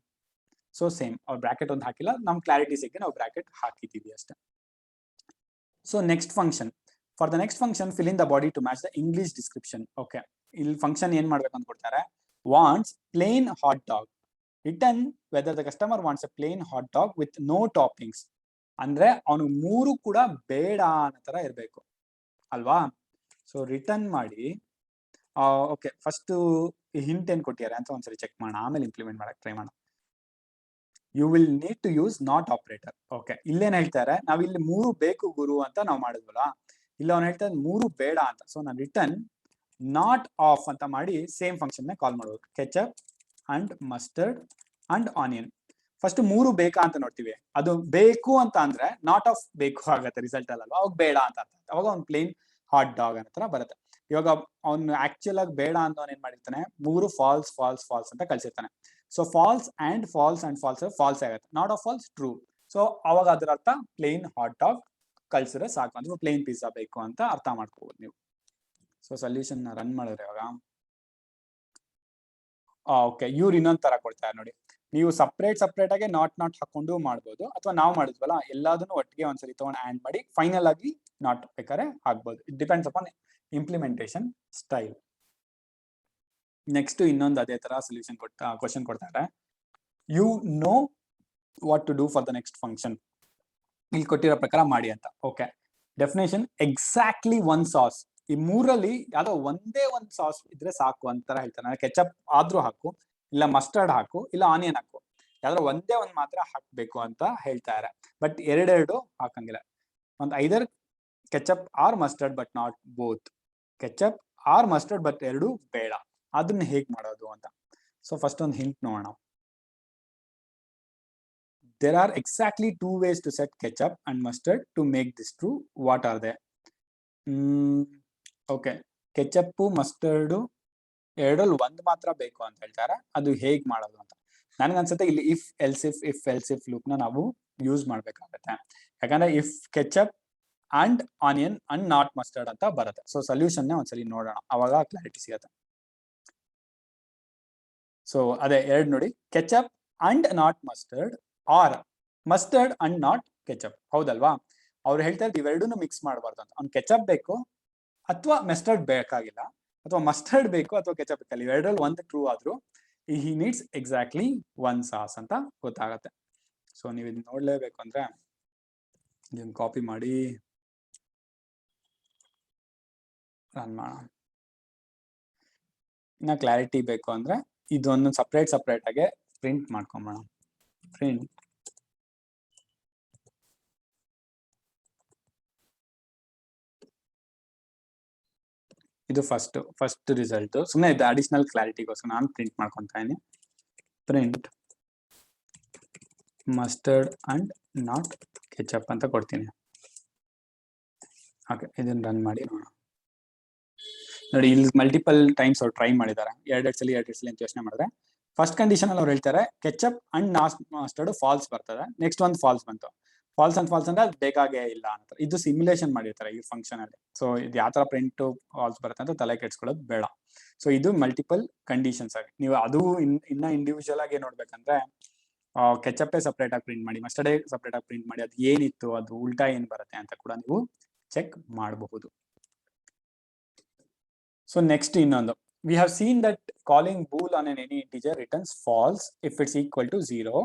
ಸೊ ಸೇಮ್, ಅವ್ರು ಬ್ರಾಕೆಟ್ ಒಂದು ಹಾಕಿಲ್ಲ, ನಮ್ ಕ್ಲಾರಿಟಿ ಸಿಕ್ಕೆ ನಾವು ಬ್ರಾಕೆಟ್ ಹಾಕಿದ್ದೀವಿ ಅಷ್ಟೇ. So next function, for the next function fill in the body to match the English description. Okay, ಇಲ್ಲಿ ಫಂಕ್ಷನ್ ಏನ್ ಮಾಡ್ಬೇಕು ಅಂತ ಕೊಡ್ತಾರೆ, wants plain hot dog, return whether the customer wants a plain hot dog with no toppings. ಅಂದ್ರೆ ಅವನು 3 ಕೂಡ ಬೇಡ ಅನ್ನೋ ತರ ಇರ್ಬೇಕು ಅಲ್ವಾ. ಸೊ ರಿಟರ್ನ್ ಮಾಡಿ, ಓಕೆ ಫಸ್ಟ್ ಹಿಂಟ್ ಏನ್ ಕೊಟ್ಟಿದ್ದಾರೆ ಅಂತ ಒಂದ್ಸರಿ ಚೆಕ್ ಮಾಡೋಣ, ಆಮೇಲೆ ಇಂಪ್ಲಿಮೆಂಟ್ ಮಾಡಕ್ ಟ್ರೈ ಮಾಡೋಣ. You will need to use not operator. Okay, ಇಲ್ಲೇನ್ ಹೇಳ್ತಾರೆ, ನಾವ್ ಇಲ್ಲಿ 3 ಬೇಕು ಗುರು ಅಂತ ನಾವು ಮಾಡಿದ್ವಲ್ಲ, ಇಲ್ಲ ಅವ್ನು ಹೇಳ್ತಾರೆ 3 ಬೇಡ ಅಂತ. ಸೊ ನಾನು ರಿಟರ್ನ್ ನಾಟ್ ಆಫ್ ಅಂತ ಮಾಡಿ ಸೇಮ್ ಫಂಕ್ಷನ್ ನ ಕಾಲ್ ಮಾಡೋದು, ketchup and mustard and onion. First 3 ಬೇಕಾ ಅಂತ ನೋಡ್ತೀವಿ, ಅದು ಬೇಕು ಅಂತ ಅಂದ್ರೆ ನಾಟ್ ಆಫ್ ಬೇಕು ಆಗತ್ತೆ ರಿಸಲ್ಟ್ ಅಲ್ವಾ, ಅವಾಗ ಬೇಡ ಅಂತ ಅವಾಗ ಅವ್ನು ಪ್ಲೇನ್ ಹಾಟ್ ಡಾಗ್ ಅನ್ನೋ ಬರುತ್ತೆ. ಇವಾಗ ಅವ್ನು ಆಕ್ಚುಯಲ್ ಆಗಿ ಬೇಡ ಅಂತ ಅವ್ನು ಏನ್ ಮಾಡಿರ್ತಾನೆ, 3 ಫಾಲ್ಸ್ ಫಾಲ್ಸ್ ಫಾಲ್ಸ್ ಅಂತ ಕಳ್ಸಿರ್ತಾನೆ. So false and false false ಆಗುತ್ತೆ, not of false true. So ಅವಾಗ ಅದ್ರ ಅರ್ಥ ಪ್ಲೇನ್ ಹಾಟ್ ಡಾಗ್ ಕಳ್ಸಿದ್ರೆ ಸಾಕು, ಅಂದ್ರೆ ಪ್ಲೇನ್ ಪಿಜ್ಜಾ ಬೇಕು ಅಂತ ಅರ್ಥ ಮಾಡ್ಕೋಬಹುದು ನೀವು. ಸೊ ಸೊಲ್ಯೂಷನ್ ರನ್ ಮಾಡಿದ್ರೆ ಇವಾಗ ಓಕೆ, ಇವ್ರು ಇನ್ನೊಂದ್ ತರ ಕೊಡ್ತಾರೆ ನೋಡಿ, ನೀವು ಸಪ್ರೇಟ್ ಆಗಿ ನಾಟ್ ಹಾಕೊಂಡು ಮಾಡ್ಬೋದು, ಅಥವಾ ನಾವು ಮಾಡಿದ್ವಲ್ಲ ಎಲ್ಲದನ್ನು ಒಟ್ಟಿಗೆ ಒಂದ್ಸರಿ ತಗೊಂಡು ಆ್ಯಂಡ್ ಮಾಡಿ ಫೈನಲ್ ಆಗಿ ನಾಟ್ ಬೇಕಾದ್ರೆ ಹಾಕ್ಬೋದು. It depends upon implementation style. Next ಇನ್ನೊಂದು ಅದೇ ತರ ಸೊಲ್ಯೂಷನ್ ಕ್ವಶನ್ ಕೊಡ್ತಾರೆ, you know what to do for the next function, ಇಲ್ಲಿ ಕೊಟ್ಟಿರೋ ಪ್ರಕಾರ ಮಾಡಿ ಅಂತ. Okay, definition exactly 1 sauce. ಈ 3ರಲ್ಲಿ ಯಾವ್ದೋ ಒಂದೇ ಒಂದು ಸಾಸ್ ಇದ್ರೆ ಸಾಕು ಅಂತರ ಹೇಳ್ತಾರೆ. ಕೆಚಪ್ ಆದ್ರೂ ಹಾಕು, ಇಲ್ಲ ಮಸ್ಟರ್ಡ್ ಹಾಕು, ಇಲ್ಲ ಆನಿಯನ್ ಹಾಕು, ಯಾವ್ದೋ ಒಂದೇ ಒಂದು ಮಾತ್ರ ಹಾಕ್ಬೇಕು ಅಂತ ಹೇಳ್ತಾರೆ. ಬಟ್ ಎರಡೆರಡು ಹಾಕಂಗಿಲ್ಲ, ಒಂದು either ketchup or mustard but not both, ketchup or mustard but ಎರಡು ಬೇಡ. ಅದನ್ನ ಹೇಗ್ ಮಾಡೋದು ಅಂತ. ಸೊ ಫಸ್ಟ್ ಒಂದು ಹಿಂಟ್ ನೋಡೋಣ. There are exactly 2 ways to set ketchup and mustard to make this true. What are they? Okay, ketchup mustard ಎರಡರಲ್ಲಿ ಒಂದು ಮಾತ್ರ ಬೇಕು ಅಂತ ಹೇಳ್ತಾರೆ. ಅದು ಹೇಗ್ ಮಾಡೋದು ಅಂತ ನನ್ಗನ್ಸುತ್ತೆ ಇಲ್ಲಿ ಇಫ್ ಎಲ್ಸ್ ಇಫ್ ಲೂಪ್ ನ ನಾವು ಯೂಸ್ ಮಾಡ್ಬೇಕಾಗತ್ತೆ. ಯಾಕಂದ್ರೆ if ketchup and onion and not mustard ಅಂತ ಬರುತ್ತೆ. ಸೊ ಸೊಲ್ಯೂಷನ್ ಒಂದ್ಸಲಿ ನೋಡೋಣ, ಅವಾಗ ಕ್ಲಾರಿಟಿ ಸಿಗುತ್ತೆ. ಸೊ ಅದೇ ಎರಡು ನೋಡಿ, ketchup and not mustard or mustard and not ketchup. ಹೌದಲ್ವಾ? ಅವ್ರು ಹೇಳ್ತಾ ಇದ್ದು ಇವೆರಡೂ ಮಿಕ್ಸ್ ಮಾಡಬಾರ್ದು ಅಂತ. ಅವ್ನು ಕೆಚಪ್ ಬೇಕು ಅಥವಾ ಮಸ್ಟರ್ಡ್ ಬೇಕಾಗಿಲ್ಲ, ಅಥವಾ ಮಸ್ಟರ್ಡ್ ಬೇಕು ಅಥವಾ ಕೆಚಪ್ ಬೇಕಲ್ಲ, ಇವೆರಡರಲ್ಲಿ ಒಂದು ಟ್ರೂ ಆದ್ರೂ ಹಿ ನೀಡ್ಸ್ ಎಕ್ಸಾಕ್ಟ್ಲಿ ಒನ್ ಸಾಸ್ ಅಂತ ಗೊತ್ತಾಗತ್ತೆ. ಸೊ ನೀವು ಇದನ್ನ ನೋಡ್ಲೇಬೇಕು ಅಂದ್ರೆ ಇದನ್ನ ಕಾಪಿ ಮಾಡಿ ರನ್ ಮಾಡೋಣ. ಇನ್ನ ಕ್ಲಾರಿಟಿ ಬೇಕು ಅಂದ್ರೆ ಇದೊಂದು ಸಪ್ರೇಟ್ ಆಗಿ ಪ್ರಿಂಟ್ ಮಾಡ್ಕೊಂಬೋಣ. ಪ್ರಿಂಟ್ ಇದು ಫಸ್ಟ್ ರಿಸಲ್ಟ್. ಸುಮ್ಮನೆ ಇದು ಅಡಿಷನಲ್ ಕ್ಲಾರಿಟಿಗೋಸ್ಕರ ನಾನು ಪ್ರಿಂಟ್ ಮಾಡ್ಕೊಂತಾ ಇದೀನಿ. Print mustard and not ketchup ಅಂತ ಕೊಡ್ತೀನಿ. ಓಕೆ, ಇದನ್ನ ರನ್ ಮಾಡಿ ನೋಡೋಣ. ನೋಡಿ, ಇಲ್ಲಿ ಮಲ್ಟಿಪಲ್ ಟೈಮ್ಸ್ ಅವ್ರು ಟ್ರೈ ಮಾಡಿದ್ದಾರೆ, ಎರಡೆರಡು ಸಲ ಅಂತ ಯೋಚನೆ ಮಾಡಿದ್ರೆ. ಫಸ್ಟ್ ಕಂಡೀಷನ್ ಅಲ್ಲಿ ಅವ್ರು ಹೇಳ್ತಾರೆ ketchup and not mustard false ಬರ್ತದೆ, ನೆಕ್ಸ್ಟ್ ಒಂದು ಫಾಲ್ಸ್ ಬಂತು. ಫಾಲ್ಸ್ ಅಂದ್ರೆ ಅದು ಬೇಕಾಗೇ ಇಲ್ಲ ಅಂತ. ಇದು ಸಿಮ್ಯುಲೇಷನ್ ಮಾಡಿರ್ತಾರೆ ಈ ಫಂಕ್ಷನ್ ಅಲ್ಲಿ. ಸೊ ಇದು ಯಾವ ತರ ಪ್ರಿಂಟ್ ಫಾಲ್ಸ್ ಬರುತ್ತೆ ಅಂತ ತಲೆ ಕೆಡ್ಸ್ಕೊಳ್ಳೋದು ಬೇಡ. ಸೊ ಇದು ಮಲ್ಟಿಪಲ್ ಕಂಡೀಷನ್ಸ್ ಆಗಿ ನೀವು ಅದು ಇನ್ನ ಇಂಡಿವಿಜುವಲ್ ಆಗಿ ನೋಡ್ಬೇಕಂದ್ರೆ ಕೆಚಪ್ಪೇ ಸಪ್ರೇಟ್ ಆಗಿ ಪ್ರಿಂಟ್ ಮಾಡಿ, ಮಸ್ಟರ್ಡೇ ಸಪ್ರೇಟ್ ಆಗಿ ಪ್ರಿಂಟ್ ಮಾಡಿ, ಅದು ಏನಿತ್ತು ಅದು ಉಲ್ಟಾ ಏನ್ ಬರುತ್ತೆ ಅಂತ ಕೂಡ ನೀವು ಚೆಕ್ ಮಾಡಬಹುದು. ಸೊ ನೆಕ್ಸ್ಟ್ ಇನ್ನೊಂದು, we have seen that calling bool on any integer returns false if it's equal to 0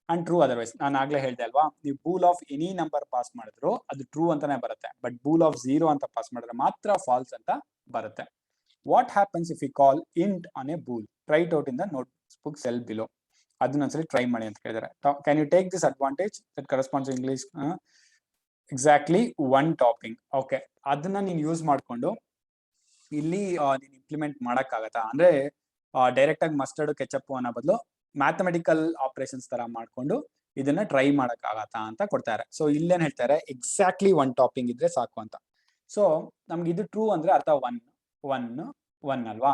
and true otherwise. ನಾನು ಆಗ್ಲೇ ಹೇಳ್ದೆ ಅಲ್ವಾ, ನೀವು bool of any number pass ಮಾಡಿದ್ರು ಅದು ಟ್ರೂ ಅಂತಾನೆ ಬರುತ್ತೆ, ಬಟ್ bool of 0 ಅಂತ ಪಾಸ್ ಮಾಡಿದ್ರೆ ಮಾತ್ರ ಫಾಲ್ಸ್ ಅಂತ ಬರುತ್ತೆ. What happens if we call int on a bool? Try it out in the notebook cell below. ಅದನ್ನ ಒಂದ್ಸಲಿ ಟ್ರೈ ಮಾಡಿ ಅಂತ ಹೇಳಿದ್ದಾರೆ. Can you take this advantage that corresponds to English exactly one topping? Okay, ಅದನ್ನ ನೀನು use ಮಾಡ್ಕೊಂಡು ಇಲ್ಲಿ ನೀನು ಇಂಪ್ಲಿಮೆಂಟ್ ಮಾಡಕ್ಕಾಗತ್ತಾ ಅಂದ್ರೆ ಡೈರೆಕ್ಟ್ ಆಗಿ ಮಸ್ಟರ್ಡ್ ಕೆಚಪ್ ಅನ್ನೋ ಬದಲು ಮ್ಯಾಥಮೆಟಿಕಲ್ ಆಪರೇಷನ್ಸ್ ತರ ಮಾಡ್ಕೊಂಡು ಇದನ್ನ ಟ್ರೈ ಮಾಡಕ್ಕಾಗತ್ತಾ ಅಂತ ಕೊಡ್ತಾರೆ. ಸೊ ಇಲ್ಲೇನ್ ಹೇಳ್ತಾರೆ, ಎಕ್ಸಾಕ್ಟ್ಲಿ ಒನ್ ಟಾಪಿಂಗ್ ಇದ್ರೆ ಸಾಕು ಅಂತ. ಸೊ ನಮ್ಗೆ ಇದು ಟ್ರೂ ಅಂದ್ರೆ ಅರ್ಥ ಒನ್ ಅಲ್ವಾ?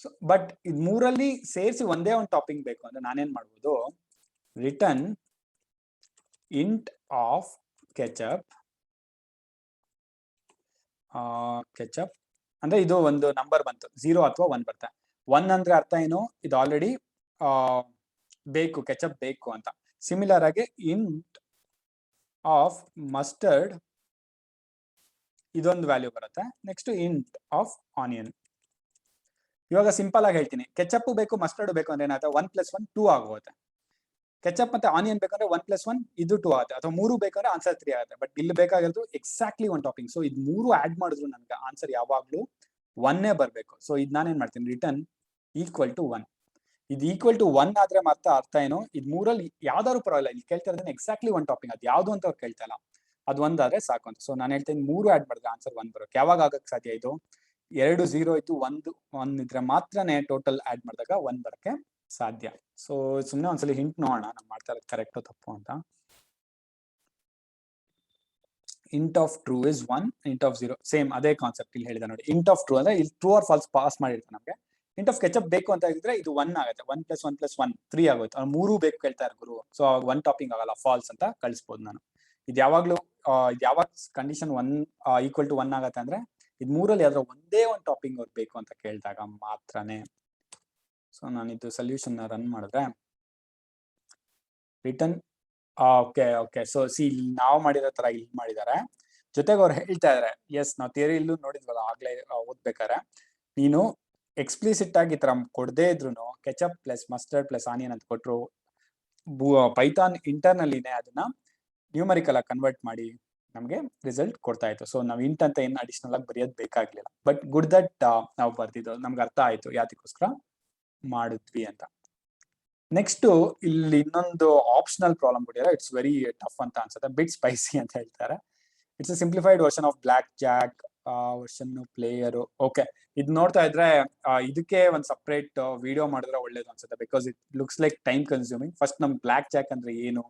ಸೊ ಬಟ್ ಇದ್ ಮೂರಲ್ಲಿ ಸೇರಿಸಿ ಒಂದೇ ಒಂದು ಟಾಪಿಂಗ್ ಬೇಕು ಅಂದ್ರೆ ನಾನೇನ್ ಮಾಡ್ಬೋದು, ರಿಟರ್ನ್ ಇಂಟ್ ಆಫ್ ಕೆಚಪ್ ಅಂದ್ರೆ ಇದು ಒಂದು ನಂಬರ್ ಬಂತು 0 ಅಥವಾ 1 ಬರುತ್ತೆ. 1 ಅಂದ್ರೆ ಅರ್ಥ ಏನು, ಇದು ಆಲ್ರೆಡಿ ಬೇಕು, ಕೆಚಪ್ ಬೇಕು ಅಂತ. ಸಿಮಿಲರ್ ಆಗಿ ಇಂಟ್ ಆಫ್ ಮಸ್ಟರ್ಡ್ ಇದೊಂದು ವ್ಯಾಲ್ಯೂ ಬರುತ್ತೆ. Next int of onion. ಇವಾಗ ಸಿಂಪಲ್ ಆಗಿ ಹೇಳ್ತೀನಿ, ಕೆಚಪ್ ಬೇಕು ಮಸ್ಟರ್ಡ್ ಬೇಕು ಅಂದ್ರೆ ಏನಾಗುತ್ತೆ, 1 + 1 2 ಆಗೋಗುತ್ತೆ. ಕೆಚಪ್ ಮತ್ತೆ ಆನಿಯನ್ ಬೇಕಂದ್ರೆ 1 + 1 ಇದು 2 ಆಗುತ್ತೆ, ಅಥವಾ 3 ಬೇಕಂದ್ರೆ ಆನ್ಸರ್ 3 ಆಗುತ್ತೆ. ಬಟ್ ಇಲ್ಲಿ ಬೇಕಾಗಿರೋದು ಎಕ್ಸಾಕ್ಟ್ಲಿ ಒನ್ ಟಾಪಿಂಗ್. ಸೊ ಇದು 3 ಆಡ್ ಮಾಡಿದ್ರು ನನಗೆ ಆನ್ಸರ್ ಯಾವಾಗ್ಲೂ 1 ಬರಬೇಕು. ಸೊ ಇದು ನಾನೇನ್ ಮಾಡ್ತೀನಿ, ರಿಟರ್ನ್ ಈಕ್ವಲ್ ಟು 1. ಇದು ಈಕ್ವಲ್ ಟು 1 ಆದ್ರೆ ಮಾತ್ರ ಅರ್ಥ ಏನು, ಇದು ಮೂರಲ್ಲಿ ಯಾವ್ದಾದ್ರು ಪರವಾಗಿಲ್ಲ, ಇಲ್ಲಿ ಕೇಳ್ತಾ ಇರೋದನ್ನ ಎಕ್ಸಾಕ್ಟ್ಲಿ ಒನ್ ಟಾಪಿಂಗ್, ಅದು ಯಾವ್ದು ಅಂತ ಅವ್ರು ಕೇಳ್ತಾ ಇಲ್ಲ, ಅದು ಒಂದಾದ್ರೆ ಸಾಕು ಅಂತ. ಸೊ ನಾನು ಹೇಳ್ತೀನಿ 3 ಆಡ್ ಮಾಡಿದ್ರೆ ಆನ್ಸರ್ 1 ಬರೋಕೆ ಯಾವಾಗ ಆಗಕ್ಕೆ ಸಾಧ್ಯ, ಇದು 2 0 ಇತ್ತು, 1 ಇದ್ರೆ ಮಾತ್ರನೇ ಟೋಟಲ್ ಆಡ್ ಮಾಡಿದಾಗ 1 ಬರಕ್ಕೆ ಸಾಧ್ಯ. ಸೊ ಸುಮ್ಮನೆ ಒಂದ್ಸಲಿ ಹಿಂಟ್ ನೋಡೋಣ ನಾನು ಮಾಡ್ತಾ ಇರೋದು ಕರೆಕ್ಟೋ ತಪ್ಪು ಅಂತ. Int of true is 1, int of 0 same ಅದೇ ಕಾನ್ಸೆಪ್ಟ್ ಇಲ್ಲಿ ಹೇಳಿದ ನೋಡಿ. ಇಂಟ್ ಆಫ್ ಟ್ರೂ ಅಂದ್ರೆ ಇಲ್ಲಿ ಟ್ರೂ ಆರ್ ಫಾಲ್ಸ್ ಪಾಸ್ ಮಾಡಿರ್ತಾನೆ ನಮಗೆ. ಇಂಟ್ ಆಫ್ ಕೆಚಪ್ ಬೇಕು ಅಂತ ಹೇಳಿದ್ರೆ ಇದು 1 ಆಗುತ್ತೆ, 1 + 1 + 1 3 ಆಗೋಯ್ತು. 3 ಬೇಕು ಕೇಳ್ತಾ ಗುರು, ಸೊ 1 ಟಾಪಿಂಗ್ ಆಗಲ್ಲ, ಫಾಲ್ಸ್ ಅಂತ ಕಳಿಸ್ಬೋದು ನಾನು. ಇದು ಯಾವಾಗ್ಲೂ ಯಾವಾಗ ಕಂಡೀಷನ್ 1 ಈಕ್ವಲ್ ಟು 1 ಆಗತ್ತೆ ಅಂದ್ರೆ ಇದು ಮೂರಲ್ಲಿ ಯಾವ್ದಾರ ಒಂದೇ ಒಂದು ಟಾಪಿಂಗ್ ಅವ್ರು ಬೇಕು ಅಂತ ಕೇಳಿದಾಗ ಮಾತ್ರನೇ. ಸೊ ನಾನು ಇದು ಸೊಲ್ಯೂಷನ್ ರನ್ ಮಾಡಿದ್ರೆ ರಿಟರ್ನ್ ಓಕೆ ಸೊ ಸಿ ನಾವು ಮಾಡಿರೋ ತರ ಇಲ್ಲಿ ಮಾಡಿದ್ದಾರೆ. ಜೊತೆಗೆ ಅವ್ರು ಹೇಳ್ತಾ ಇದಾರೆ, ಎಸ್ ನಾವು ಥಿಯರಿ ಇಲ್ಲೂ ನೋಡಿದ್ವಲ್ಲ ಆಗ್ಲೇ ಓದ್ಬೇಕಾರೆ, ನೀನು ಎಕ್ಸ್ಪ್ಲಿಸಿಟ್ ಆಗಿ ಈ ತರ ಕೊಡದೇ ಇದ್ರು ketchup plus mustard plus onion ಅಂತ ಕೊಟ್ರು ಪೈಥಾನ್ ಇಂಟರ್ನಲ್ಲಿನೇ ಅದನ್ನ ನ್ಯೂಮರಿಕಲ್ ಆಗಿ ಕನ್ವರ್ಟ್ ಮಾಡಿ ನಮಗೆ ರಿಸಲ್ಟ್ ಕೊಡ್ತಾ ಇತ್ತು. ಸೊ ನಾವು ಇಂಟ್ ಅಂತ ಏನು ಅಡಿಷನಲ್ ಆಗಿ ಬರೆಯೋದು ಬೇಕಾಗ್ಲಿಲ್ಲ. ಬಟ್ ಗುಡ್ ದಟ್ ನಾವು ಬರ್ತಿದ್ದು ನಮ್ಗೆ ಅರ್ಥ ಆಯ್ತು ಯಾತಕ್ಕೋಸ್ಕರ ಮಾಡಿದ್ವಿ ಅಂತ. ನೆಕ್ಸ್ಟ್ ಇಲ್ಲಿ ಇನ್ನೊಂದು ಆಪ್ಷನಲ್ ಪ್ರಾಬ್ಲಮ್ ಕೊಟ್ಟಿದ್ದಾರೆ, ಇಟ್ಸ್ ವೆರಿ ಟಫ್ ಅಂತ ಅನ್ಸುತ್ತೆ, ಬಿಟ್ ಸ್ಪೈಸಿ ಅಂತ ಹೇಳ್ತಾರೆ. It's a simplified version of blackjack version player. Okay, ಇದು ನೋಡ್ತಾ ಇದ್ರೆ ಇದಕ್ಕೆ ಒಂದು ಸಪ್ರೇಟ್ ವಿಡಿಯೋ ಮಾಡಿದ್ರೆ ಒಳ್ಳೇದು ಅನ್ಸುತ್ತೆ, because it looks like time consuming. First ನಮ್ ಬ್ಲಾಕ್ ಜಾಕ್ ಅಂದ್ರೆ ಏನು,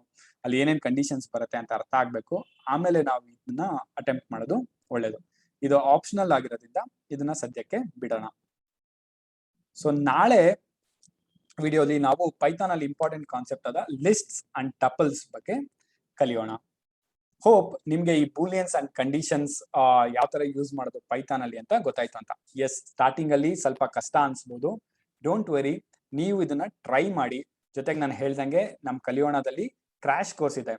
ಅಲ್ಲಿ ಏನೇನ್ ಕಂಡೀಷನ್ಸ್ ಬರುತ್ತೆ ಅಂತ ಅರ್ಥ ಆಗ್ಬೇಕು, ಆಮೇಲೆ ನಾವು ಇದನ್ನ ಅಟೆಂಪ್ಟ್ ಮಾಡೋದು ಒಳ್ಳೇದು. ಇದು ಆಪ್ಷನಲ್ ಆಗಿರೋದ್ರಿಂದ ಇದನ್ನ ಸದ್ಯಕ್ಕೆ ಬಿಡೋಣ. ಸೊ ನಾಳೆ ವಿಡಿಯೋಲಿ ನಾವು ಪೈಥಾನ್ ಅಲ್ಲಿ ಇಂಪಾರ್ಟೆಂಟ್ ಕಾನ್ಸೆಪ್ಟ್ ಆದ ಲಿಸ್ಟ್ಸ್ ಅಂಡ್ ಟಪಲ್ಸ್ ಬಗ್ಗೆ ಕಲಿಯೋಣ. ಹೋಪ್ ನಿಮ್ಗೆ ಈ ಬೂಲಿಯನ್ಸ್ ಅಂಡ್ ಕಂಡೀಷನ್ಸ್ ಯಾವ ತರ ಯೂಸ್ ಮಾಡೋದು ಪೈಥಾನ್ ಅಲ್ಲಿ ಅಂತ ಗೊತ್ತಾಯ್ತು ಅಂತ. ಎಸ್, ಸ್ಟಾರ್ಟಿಂಗ್ ಅಲ್ಲಿ ಸ್ವಲ್ಪ ಕಷ್ಟ ಅನ್ಸ್ಬೋದು. ಡೋಂಟ್ ವೆರಿ, ನೀವು ಇದನ್ನ ಟ್ರೈ ಮಾಡಿ. ಜೊತೆಗೆ ನಾನು ಹೇಳ್ದಂಗೆ ನಮ್ ಕಲಿಯೋಣದಲ್ಲಿ ಕ್ರಾಶ್ ಕೋರ್ಸ್ ಇದೆ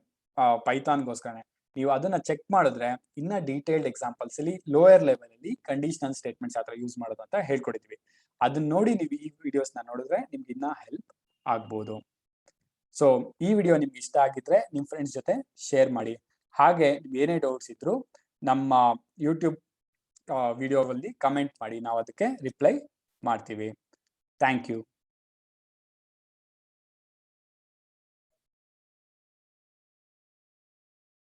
ಪೈಥಾನ್ಗೋಸ್ಕರನೇ. ನೀವು ಅದನ್ನ ಚೆಕ್ ಮಾಡಿದ್ರೆ ಇನ್ನ ಡೀಟೇಲ್ಡ್ ಎಕ್ಸಾಂಪಲ್ಸ್ ಅಲ್ಲಿ ಲೋಯರ್ ಲೆವೆಲ್ ಅಲ್ಲಿ ಕಂಡೀಷನಲ್ ಸ್ಟೇಟ್ಮೆಂಟ್ಸ್ ಯಾವ ತರ ಯೂಸ್ ಮಾಡೋದು ಅಂತ ಹೇಳ್ಕೊಡಿದ್ವಿ. ಅದನ್ನ ನೋಡಿ ನೀವು ಈ ವಿಡಿಯೋಸ್ ನ ನೋಡಿದ್ರೆ ನಿಮ್ಗೆ ಇನ್ನ ಹೆಲ್ಪ್ ಆಗ್ಬೋದು. ಸೊ ಈ ವಿಡಿಯೋ ನಿಮ್ಗೆ ಇಷ್ಟ ಆಗಿದ್ರೆ ನಿಮ್ ಫ್ರೆಂಡ್ಸ್ ಜೊತೆ ಶೇರ್ ಮಾಡಿ. ಹಾಗೆ ಏನೇ ಡೌಟ್ಸ್ ಇದ್ರು ನಮ್ಮ ಯೂಟ್ಯೂಬ್ ವಿಡಿಯೋದಲ್ಲಿ ಕಮೆಂಟ್ ಮಾಡಿ, ನಾವು ಅದಕ್ಕೆ ರಿಪ್ಲೈ ಮಾಡ್ತೀವಿ. Thank you.